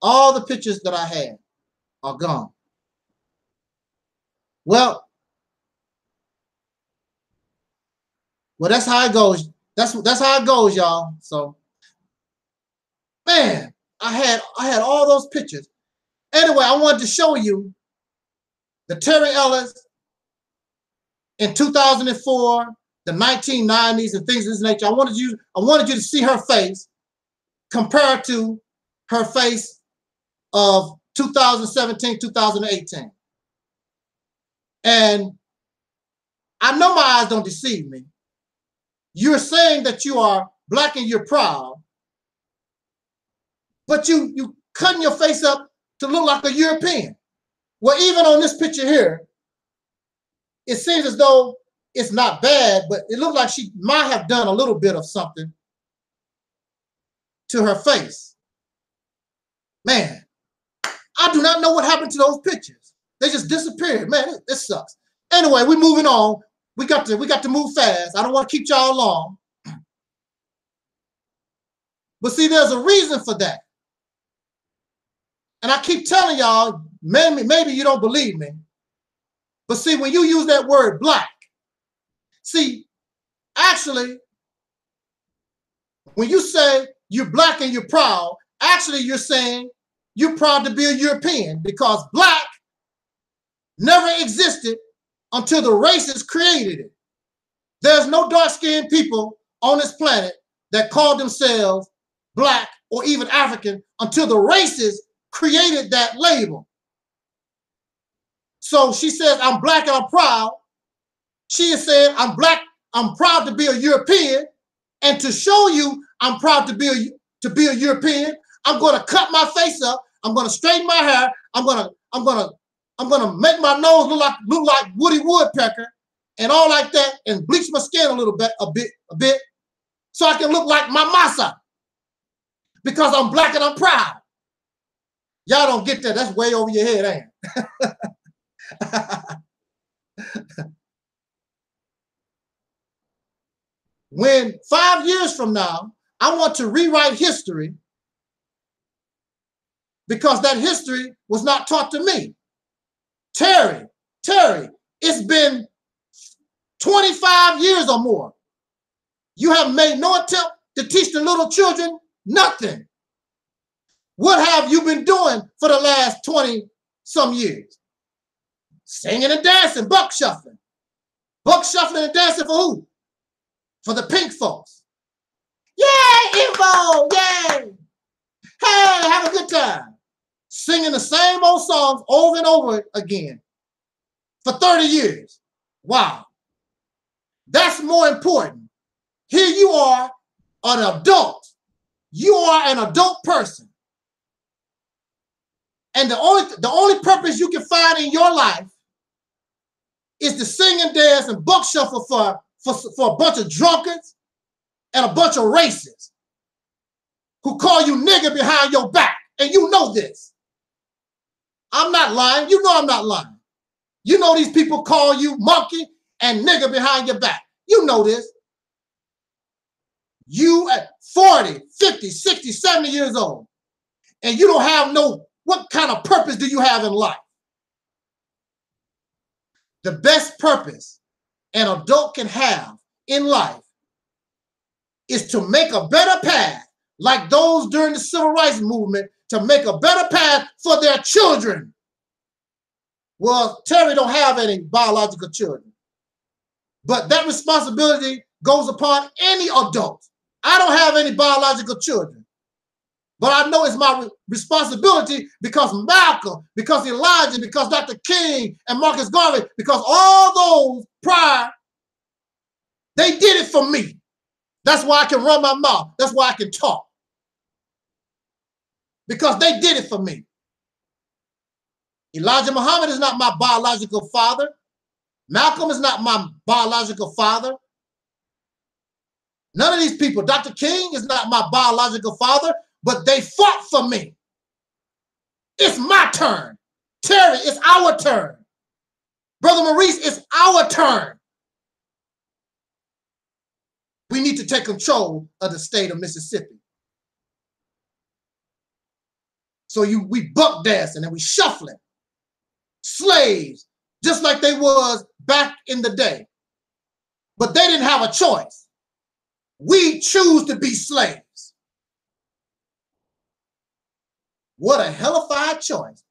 All the pictures that I had are gone. Well, that's how it goes. That's how it goes, y'all. So, man, I had all those pictures. Anyway, I wanted to show you the Terry Ellis in 2004, the 1990s, and things of this nature. I wanted you to see her face compared to her face of 2017, 2018. And I know my eyes don't deceive me. You're saying that you are black and you're proud, but you cutting your face up to look like a European. Well, even on this picture here, it seems as though it's not bad, but it looked like she might have done a little bit of something to her face. Man, I do not know what happened to those pictures. They just disappeared. Man, this sucks. Anyway, we're moving on. We got to move fast. I don't want to keep y'all long. But see, there's a reason for that. And I keep telling y'all, maybe you don't believe me. But see, when you use that word black, see, actually, when you say you're black and you're proud, actually you're saying you're proud to be a European, because black never existed until the races created it. There's no dark-skinned people on this planet that call themselves black or even African until the races created that label. So she says, I'm black and I'm proud. She is saying, I'm black, I'm proud to be a European. And to show you I'm proud to be a European, I'm going to cut my face up. I'm going to straighten my hair. I'm going to make my nose look like Woody Woodpecker and all like that, and bleach my skin a bit, so I can look like my masa, because I'm black and I'm proud. Y'all don't get that. That's way over your head, ain't it? When 5 years from now, I want to rewrite history because that history was not taught to me. Terry, it's been 25 years or more. You have made no attempt to teach the little children nothing. What have you been doing for the last 20 some years? Singing and dancing, buck shuffling. Buck shuffling and dancing for who? For the pink folks. Yay, Info, yay. Hey, have a good time. Singing the same old songs over and over again for 30 years. Wow. That's more important. Here you are, an adult. You are an adult person. And the only purpose you can find in your life is to sing and dance and buck shuffle for a bunch of drunkards and a bunch of racists who call you nigger behind your back. And you know this. I'm not lying. You know I'm not lying. You know these people call you monkey and nigger behind your back. You know this. You at 40, 50, 60, 70 years old, and you don't have no, what kind of purpose do you have in life? The best purpose an adult can have in life is to make a better path, like those during the civil rights movement, to make a better path for their children. Well, Terry don't have any biological children, but that responsibility goes upon any adult. I don't have any biological children, but I know it's my responsibility because Malcolm, because Elijah, because Dr. King and Marcus Garvey, because all those prior, they did it for me. That's why I can run my mouth. That's why I can talk. Because they did it for me. Elijah Muhammad is not my biological father. Malcolm is not my biological father. None of these people, Dr. King is not my biological father, but they fought for me. It's my turn. Terry, it's our turn. Brother Maurice, it's our turn. We need to take control of the state of Mississippi. So we buck dancing and we shuffling. Slaves, just like they was back in the day. But they didn't have a choice. We choose to be slaves. What a hellified choice.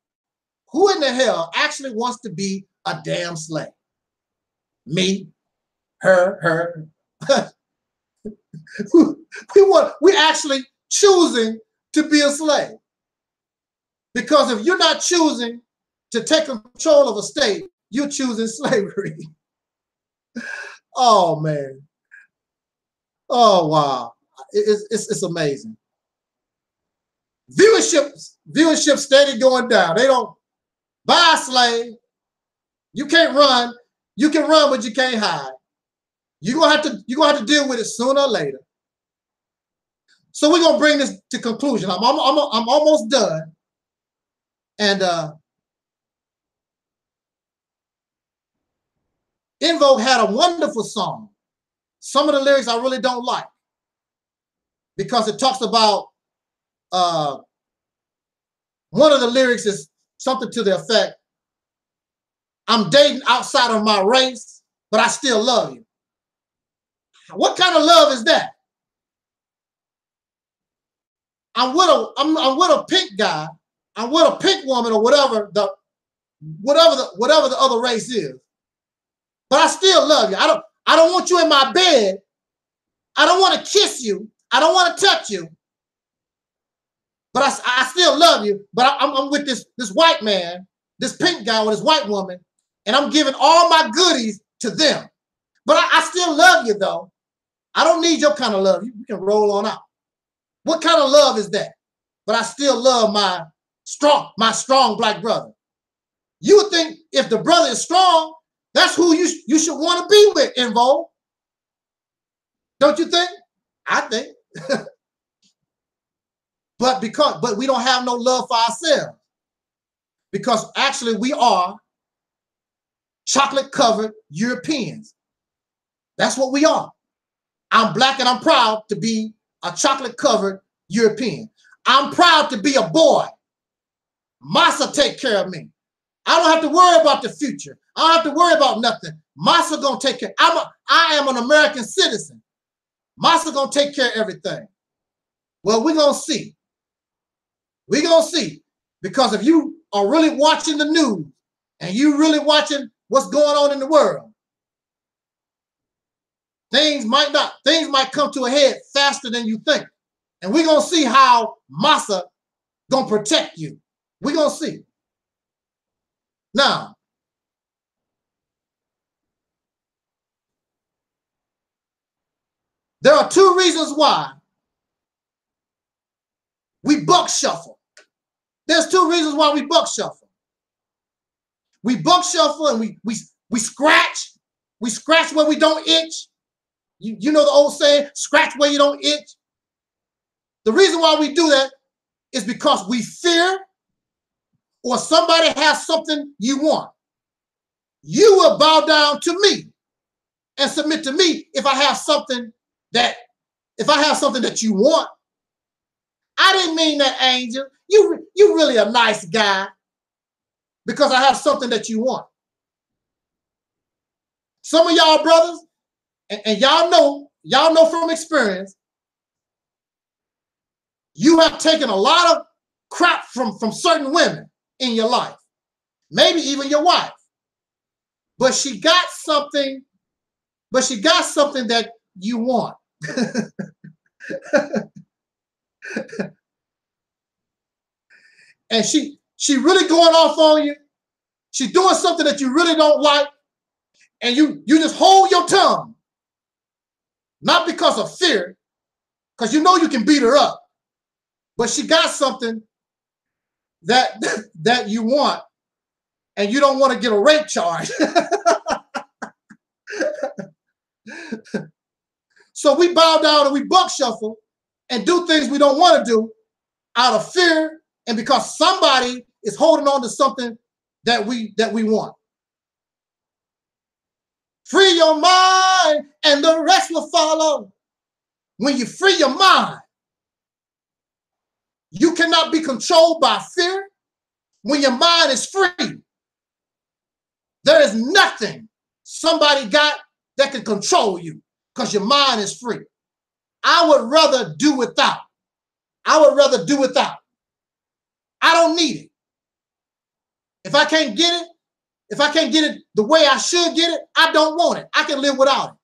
Who in the hell actually wants to be a damn slave? Me, her. We actually choosing to be a slave. Because if you're not choosing to take control of a state, you're choosing slavery. Oh, man. Oh, wow. It's amazing. Viewership steady going down. They don't buy a slave. You can't run. You can run, but you can't hide. You're gonna have to deal with it sooner or later. So we're gonna bring this to conclusion. I'm almost done. And En Vogue had a wonderful song. Some of the lyrics I really don't like because it talks about one of the lyrics is something to the effect, I'm dating outside of my race, but I still love you. What kind of love is that? I'm with a pink guy, I'm with a pink woman or whatever the other race is. But I still love you. I don't want you in my bed. I don't want to kiss you. I don't want to touch you. But I still love you. But I'm with this white man, this pink guy with this white woman, and I'm giving all my goodies to them. But I still love you, though. I don't need your kind of love. You can roll on out. What kind of love is that? But I still love my strong black brother. You would think if the brother is strong, that's who you should want to be with, En Vogue. Don't you think? I think. But we don't have no love for ourselves. Because actually we are chocolate-covered Europeans. That's what we are. I'm black and I'm proud to be a chocolate-covered European. I'm proud to be a boy. Massa take care of me. I don't have to worry about the future. I don't have to worry about nothing. Massa gonna take care. I am an American citizen. Massa gonna take care of everything. Well, we're gonna see. We're gonna see. Because if you are really watching the news and you really watching what's going on in the world, things might come to a head faster than you think. And we're gonna see how Massa gonna protect you. We're gonna see. Now, there are two reasons why we buck shuffle. There's two reasons why we buck shuffle. We buck shuffle and we scratch. We scratch where we don't itch. You know the old saying, scratch where you don't itch. The reason why we do that is because we fear or somebody has something you want. You will bow down to me and submit to me if I have something that you want. I didn't mean that, Angel. You really a nice guy because I have something that you want. Some of y'all brothers, and y'all know from experience, you have taken a lot of crap from certain women in your life, maybe even your wife. But she got something that you want. And she really going off on you. She's doing something that you really don't like. And you just hold your tongue. Not because of fear, because you know you can beat her up. But she got something that you want, and you don't want to get a rape charge. So we bow down and we buck shuffle and do things we don't want to do out of fear and because somebody is holding on to something that we want. Free your mind and the rest will follow. When you free your mind, you cannot be controlled by fear. When your mind is free, there is nothing somebody got that can control you because your mind is free. I would rather do without. I would rather do without. I don't need it. If I can't get it the way I should get it, I don't want it. I can live without it.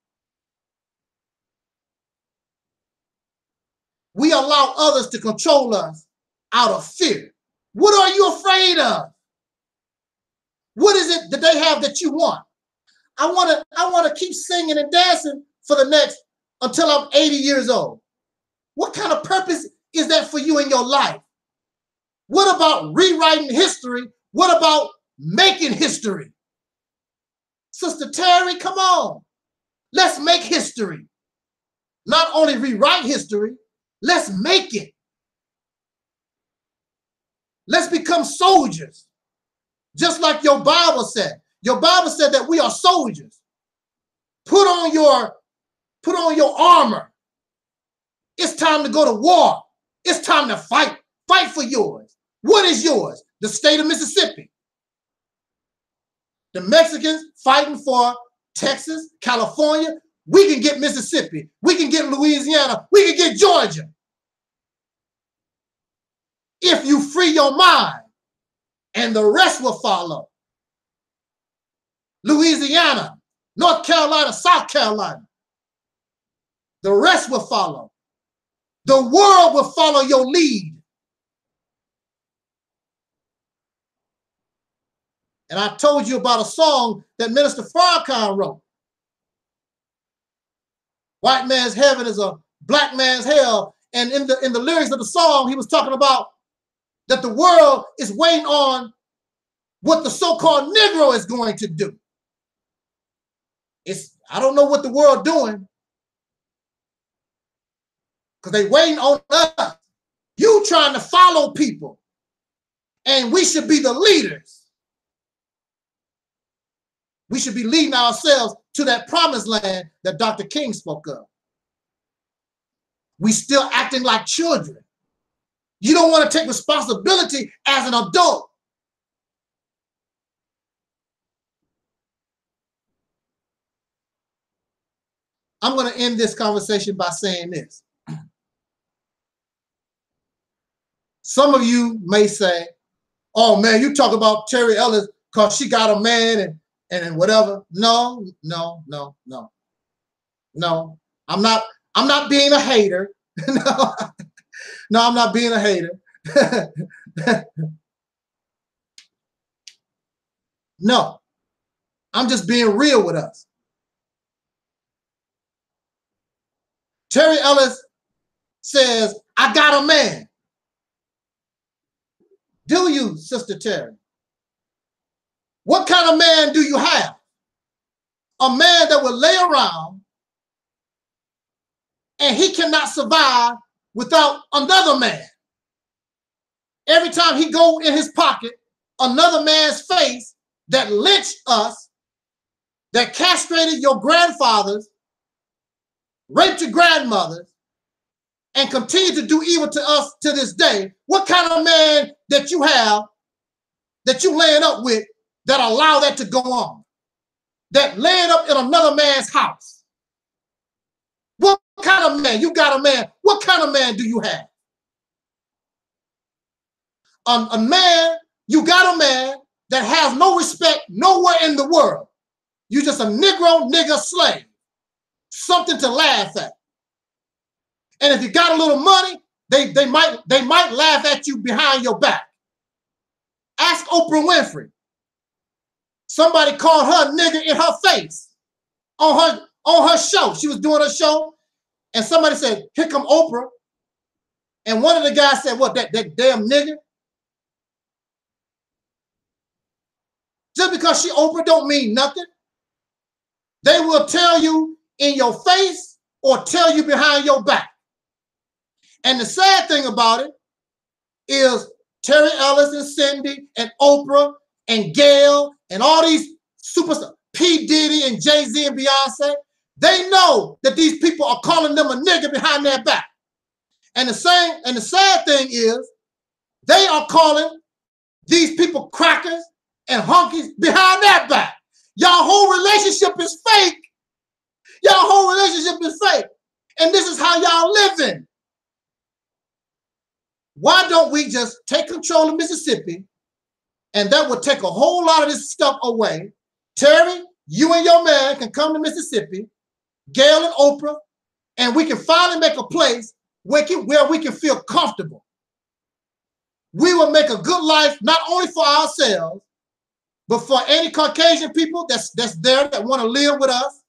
We allow others to control us out of fear. What are you afraid of? What is it that they have that you want? I want to keep singing and dancing for the next until I'm 80 years old. What kind of purpose is that for you in your life? What about rewriting history? What about making history? Sister Terry, come on. Let's make history. Not only rewrite history, let's make it. Let's become soldiers. Just like your Bible said. Your Bible said that we are soldiers. Put on your armor. It's time to go to war. It's time to fight. Fight for yours. What is yours? The state of Mississippi. The Mexicans fighting for Texas, California. We can get Mississippi. We can get Louisiana. We can get Georgia. If you free your mind, and the rest will follow. Louisiana, North Carolina, South Carolina. The rest will follow. The world will follow your lead. And I told you about a song that Minister Farrakhan wrote. White man's heaven is a black man's hell. And in the lyrics of the song, he was talking about that the world is waiting on what the so-called Negro is going to do. I don't know what the world doing because they waiting on us. You trying to follow people, and we should be the leaders. We should be leading ourselves to that promised land that Dr. King spoke of. We still acting like children. You don't want to take responsibility as an adult. I'm going to end this conversation by saying this. Some of you may say, oh man, you talk about Terry Ellis because she got a man and whatever. No. I'm not being a hater. No, I'm not being a hater. No, I'm just being real with us. Terry Ellis says, I got a man. Do you, Sister Terry? What kind of man do you have? A man that will lay around and he cannot survive without another man. Every time he go in his pocket, another man's face that lynched us, that castrated your grandfathers, raped your grandmothers, and continue to do evil to us to this day. What kind of man that you have, that you laying up with, that allow that to go on? That laying up in another man's house? What kind of man? You got a man. What kind of man do you have? A man, you got a man that has no respect nowhere in the world. You just a nigger slave. Something to laugh at. And if you got a little money, they might laugh at you behind your back. Ask Oprah Winfrey. Somebody called her a nigger in her face on her show. She was doing her show, and somebody said, "Here come Oprah." And one of the guys said, "What, that damn nigger?" Just because she Oprah don't mean nothing. They will tell you in your face or tell you behind your back. And the sad thing about it is Terry Ellis and Cindy and Oprah and Gail and all these superstars, P. Diddy and Jay-Z and Beyonce, they know that these people are calling them a nigger behind their back. And the sad thing is they are calling these people crackers and honkies behind their back. Y'all whole relationship is fake. Y'all whole relationship is fake. And this is how y'all living. Why don't we just take control of Mississippi, and that would take a whole lot of this stuff away. Terry, you and your man can come to Mississippi, Gail and Oprah, and we can finally make a place where we can feel comfortable. We will make a good life, not only for ourselves, but for any Caucasian people that's there that want to live with us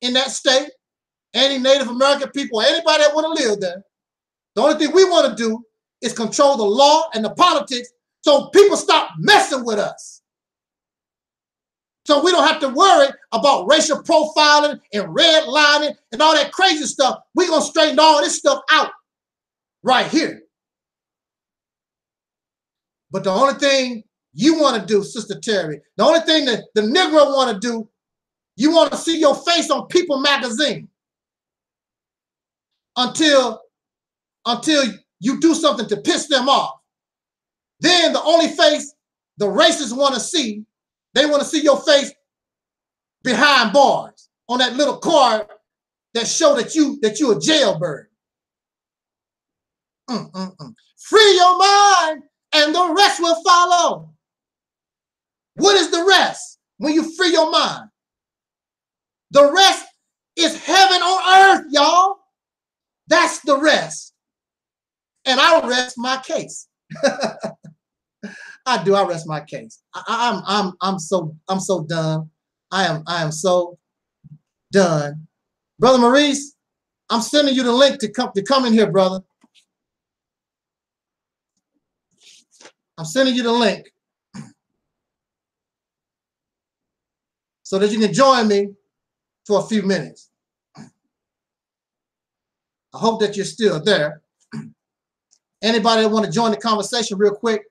in that state, any Native American people, anybody that want to live there. The only thing we want to do is control the law and the politics so people stop messing with us. So we don't have to worry about racial profiling and redlining and all that crazy stuff. We're going to straighten all this stuff out right here. But the only thing you want to do, Sister Terry, the only thing that the Negro want to do, you want to see your face on People magazine until you do something to piss them off. Then the only face the racists want to see, they want to see your face behind bars on that little card that show that you a jailbird. Free your mind and the rest will follow. What is the rest when you free your mind? The rest is heaven on earth, y'all. That's the rest. And I'll rest my case. I do. I rest my case. I'm so done. I am so done. Brother Maurice, I'm sending you the link to come in here, brother. I'm sending you the link so that you can join me for a few minutes. I hope that you're still there. Anybody that want to join the conversation real quick,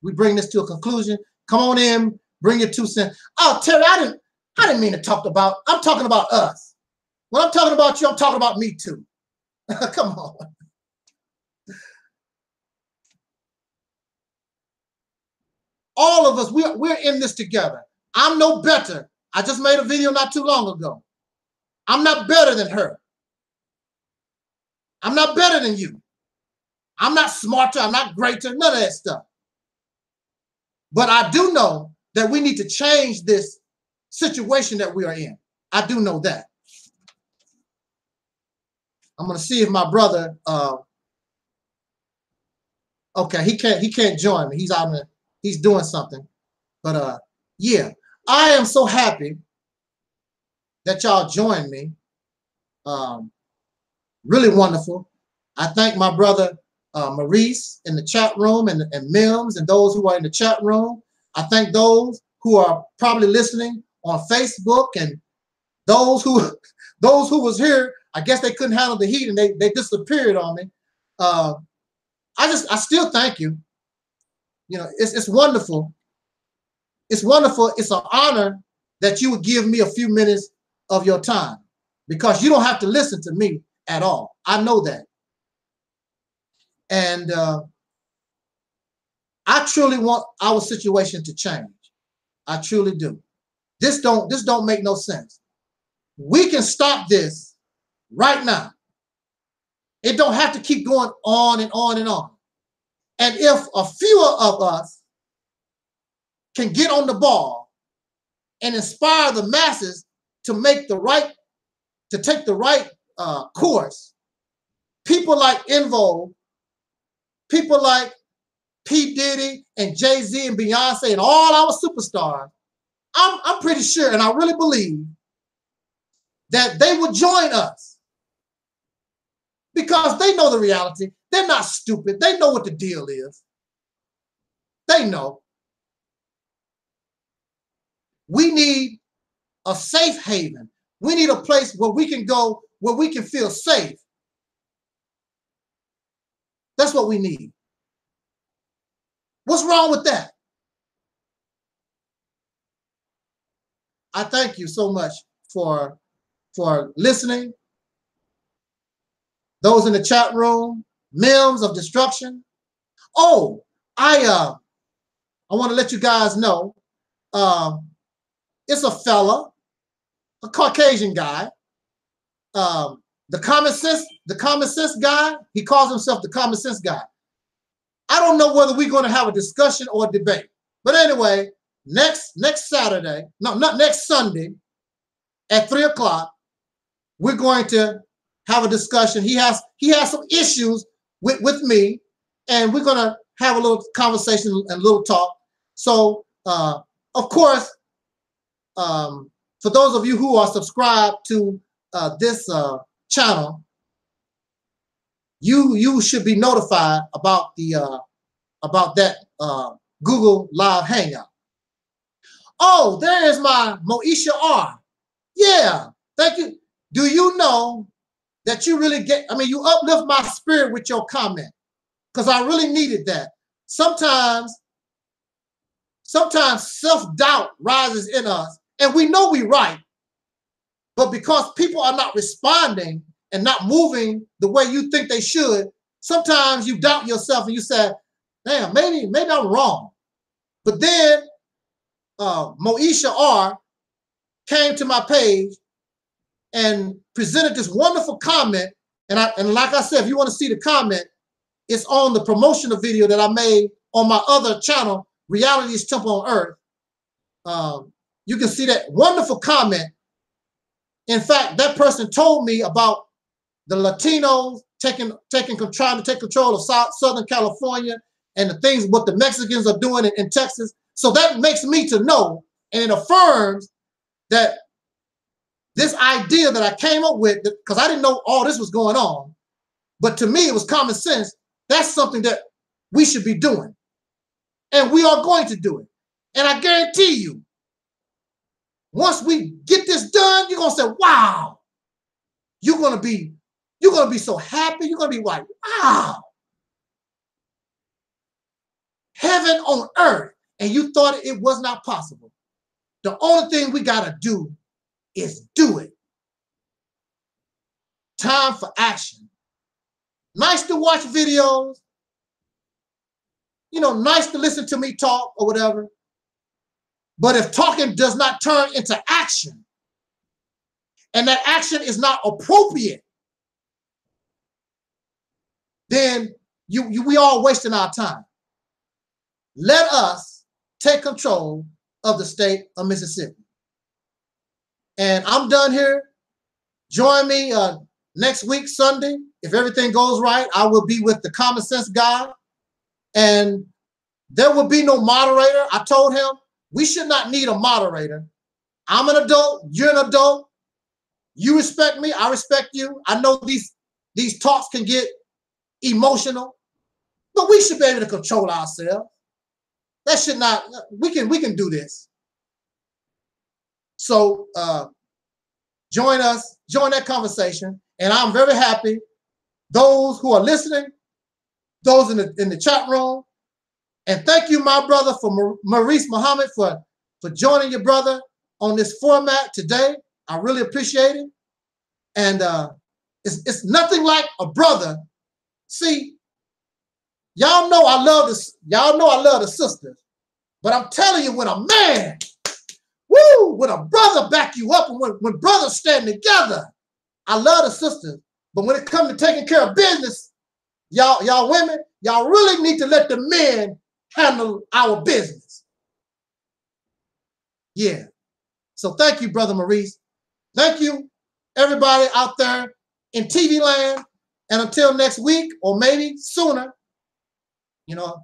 we bring this to a conclusion. Come on in, bring your 2 cents. Oh, Terry, I didn't mean to talk about, I'm talking about us. When I'm talking about you, I'm talking about me too. Come on. All of us, we're in this together. I'm no better. I just made a video not too long ago. I'm not better than her. I'm not better than you. I'm not smarter. I'm not greater. None of that stuff. But I do know that we need to change this situation that we are in. I do know that. I'm going to see if my brother, okay, he can't join me. He's out in the, he's doing something. But yeah, I am so happy that y'all joined me. Really wonderful. I thank my brother Maurice in the chat room and Mims and those who are in the chat room. I thank those who are probably listening on Facebook and those who was here. I guess they couldn't handle the heat and they disappeared on me. I still thank you. You know, it's wonderful. It's wonderful. It's an honor that you would give me a few minutes of your time because you don't have to listen to me at all. I know that. And I truly want our situation to change. I truly do. This don't make no sense. We can stop this right now. It don't have to keep going on and on and on. And if a few of us can get on the ball and inspire the masses to make the right, to take the right course, people like Vogue, people like P. Diddy and Jay-Z and Beyonce and all our superstars, I'm pretty sure and I really believe that they would join us because they know the reality. They're not stupid. They know what the deal is. They know. We need a safe haven. We need a place where we can go, where we can feel safe. That's what we need. What's wrong with that? I thank you so much for listening. Those in the chat room, Mims of Destruction. Oh, I want to let you guys know, it's a fella, a Caucasian guy, the common sense guy. He calls himself the common sense guy. I don't know whether we're going to have a discussion or a debate, but anyway, next Saturday, no, not next Sunday, at 3 o'clock, we're going to have a discussion. He has some issues with me, and we're going to have a little conversation and a little talk. So, of course, for those of you who are subscribed to this channel, you should be notified about the about that Google Live Hangout. Oh, there is my Moesha R. Yeah, thank you. Do you know that you really get? I mean, you uplift my spirit with your comment because I really needed that. Sometimes self-doubt rises in us, and we know we're right, but because people are not responding and not moving the way you think they should, sometimes you doubt yourself and you say, damn, maybe I'm wrong. But then Moesha R came to my page and presented this wonderful comment. And like I said, if you want to see the comment, it's on the promotional video that I made on my other channel, Reality's Temple on Earth. You can see that wonderful comment. In fact, that person told me about the Latinos trying to take control of Southern California and the things what the Mexicans are doing in Texas. So that makes me to know, and it affirms that this idea that I came up with, because I didn't know all this was going on, but to me it was common sense. That's something that we should be doing, and we are going to do it. And I guarantee you, once we get this done, you're gonna say, "Wow!" You're gonna be so happy. You're gonna be like, "Wow, heaven on earth," and you thought it was not possible. The only thing we got to do is do it. Time for action. Nice to watch videos. You know, nice to listen to me talk or whatever. But if talking does not turn into action, and that action is not appropriate, then we all wasting our time. Let us take control of the state of Mississippi. And I'm done here. Join me next week, Sunday. If everything goes right, I will be with the Common Sense guy. And there will be no moderator. I told him we should not need a moderator. I'm an adult. You're an adult. You respect me. I respect you. I know these talks can get emotional, but we should be able to control ourselves. That should not, we can do this. So join us, join that conversation. And I'm very happy. Those who are listening, those in the chat room, and thank you, my brother, for Maurice Muhammad, for joining your brother on this format today. I really appreciate it. And it's nothing like a brother. See, y'all know I love the sisters, but I'm telling you, when a man, when a brother back you up, and when brothers stand together, I love the sisters. But when it comes to taking care of business, y'all women, y'all really need to let the men handle our business. Yeah. So thank you, Brother Maurice. Thank you, everybody out there in TV land. And until next week, or maybe sooner, you know,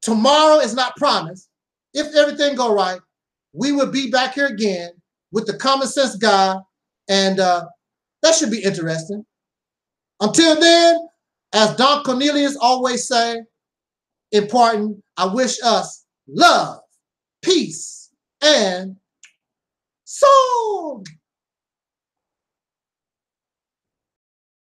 tomorrow is not promised. If everything go right, we will be back here again with the Common Sense guy. And that should be interesting. Until then, as Don Cornelius always say, important, I wish us love, peace, and soul.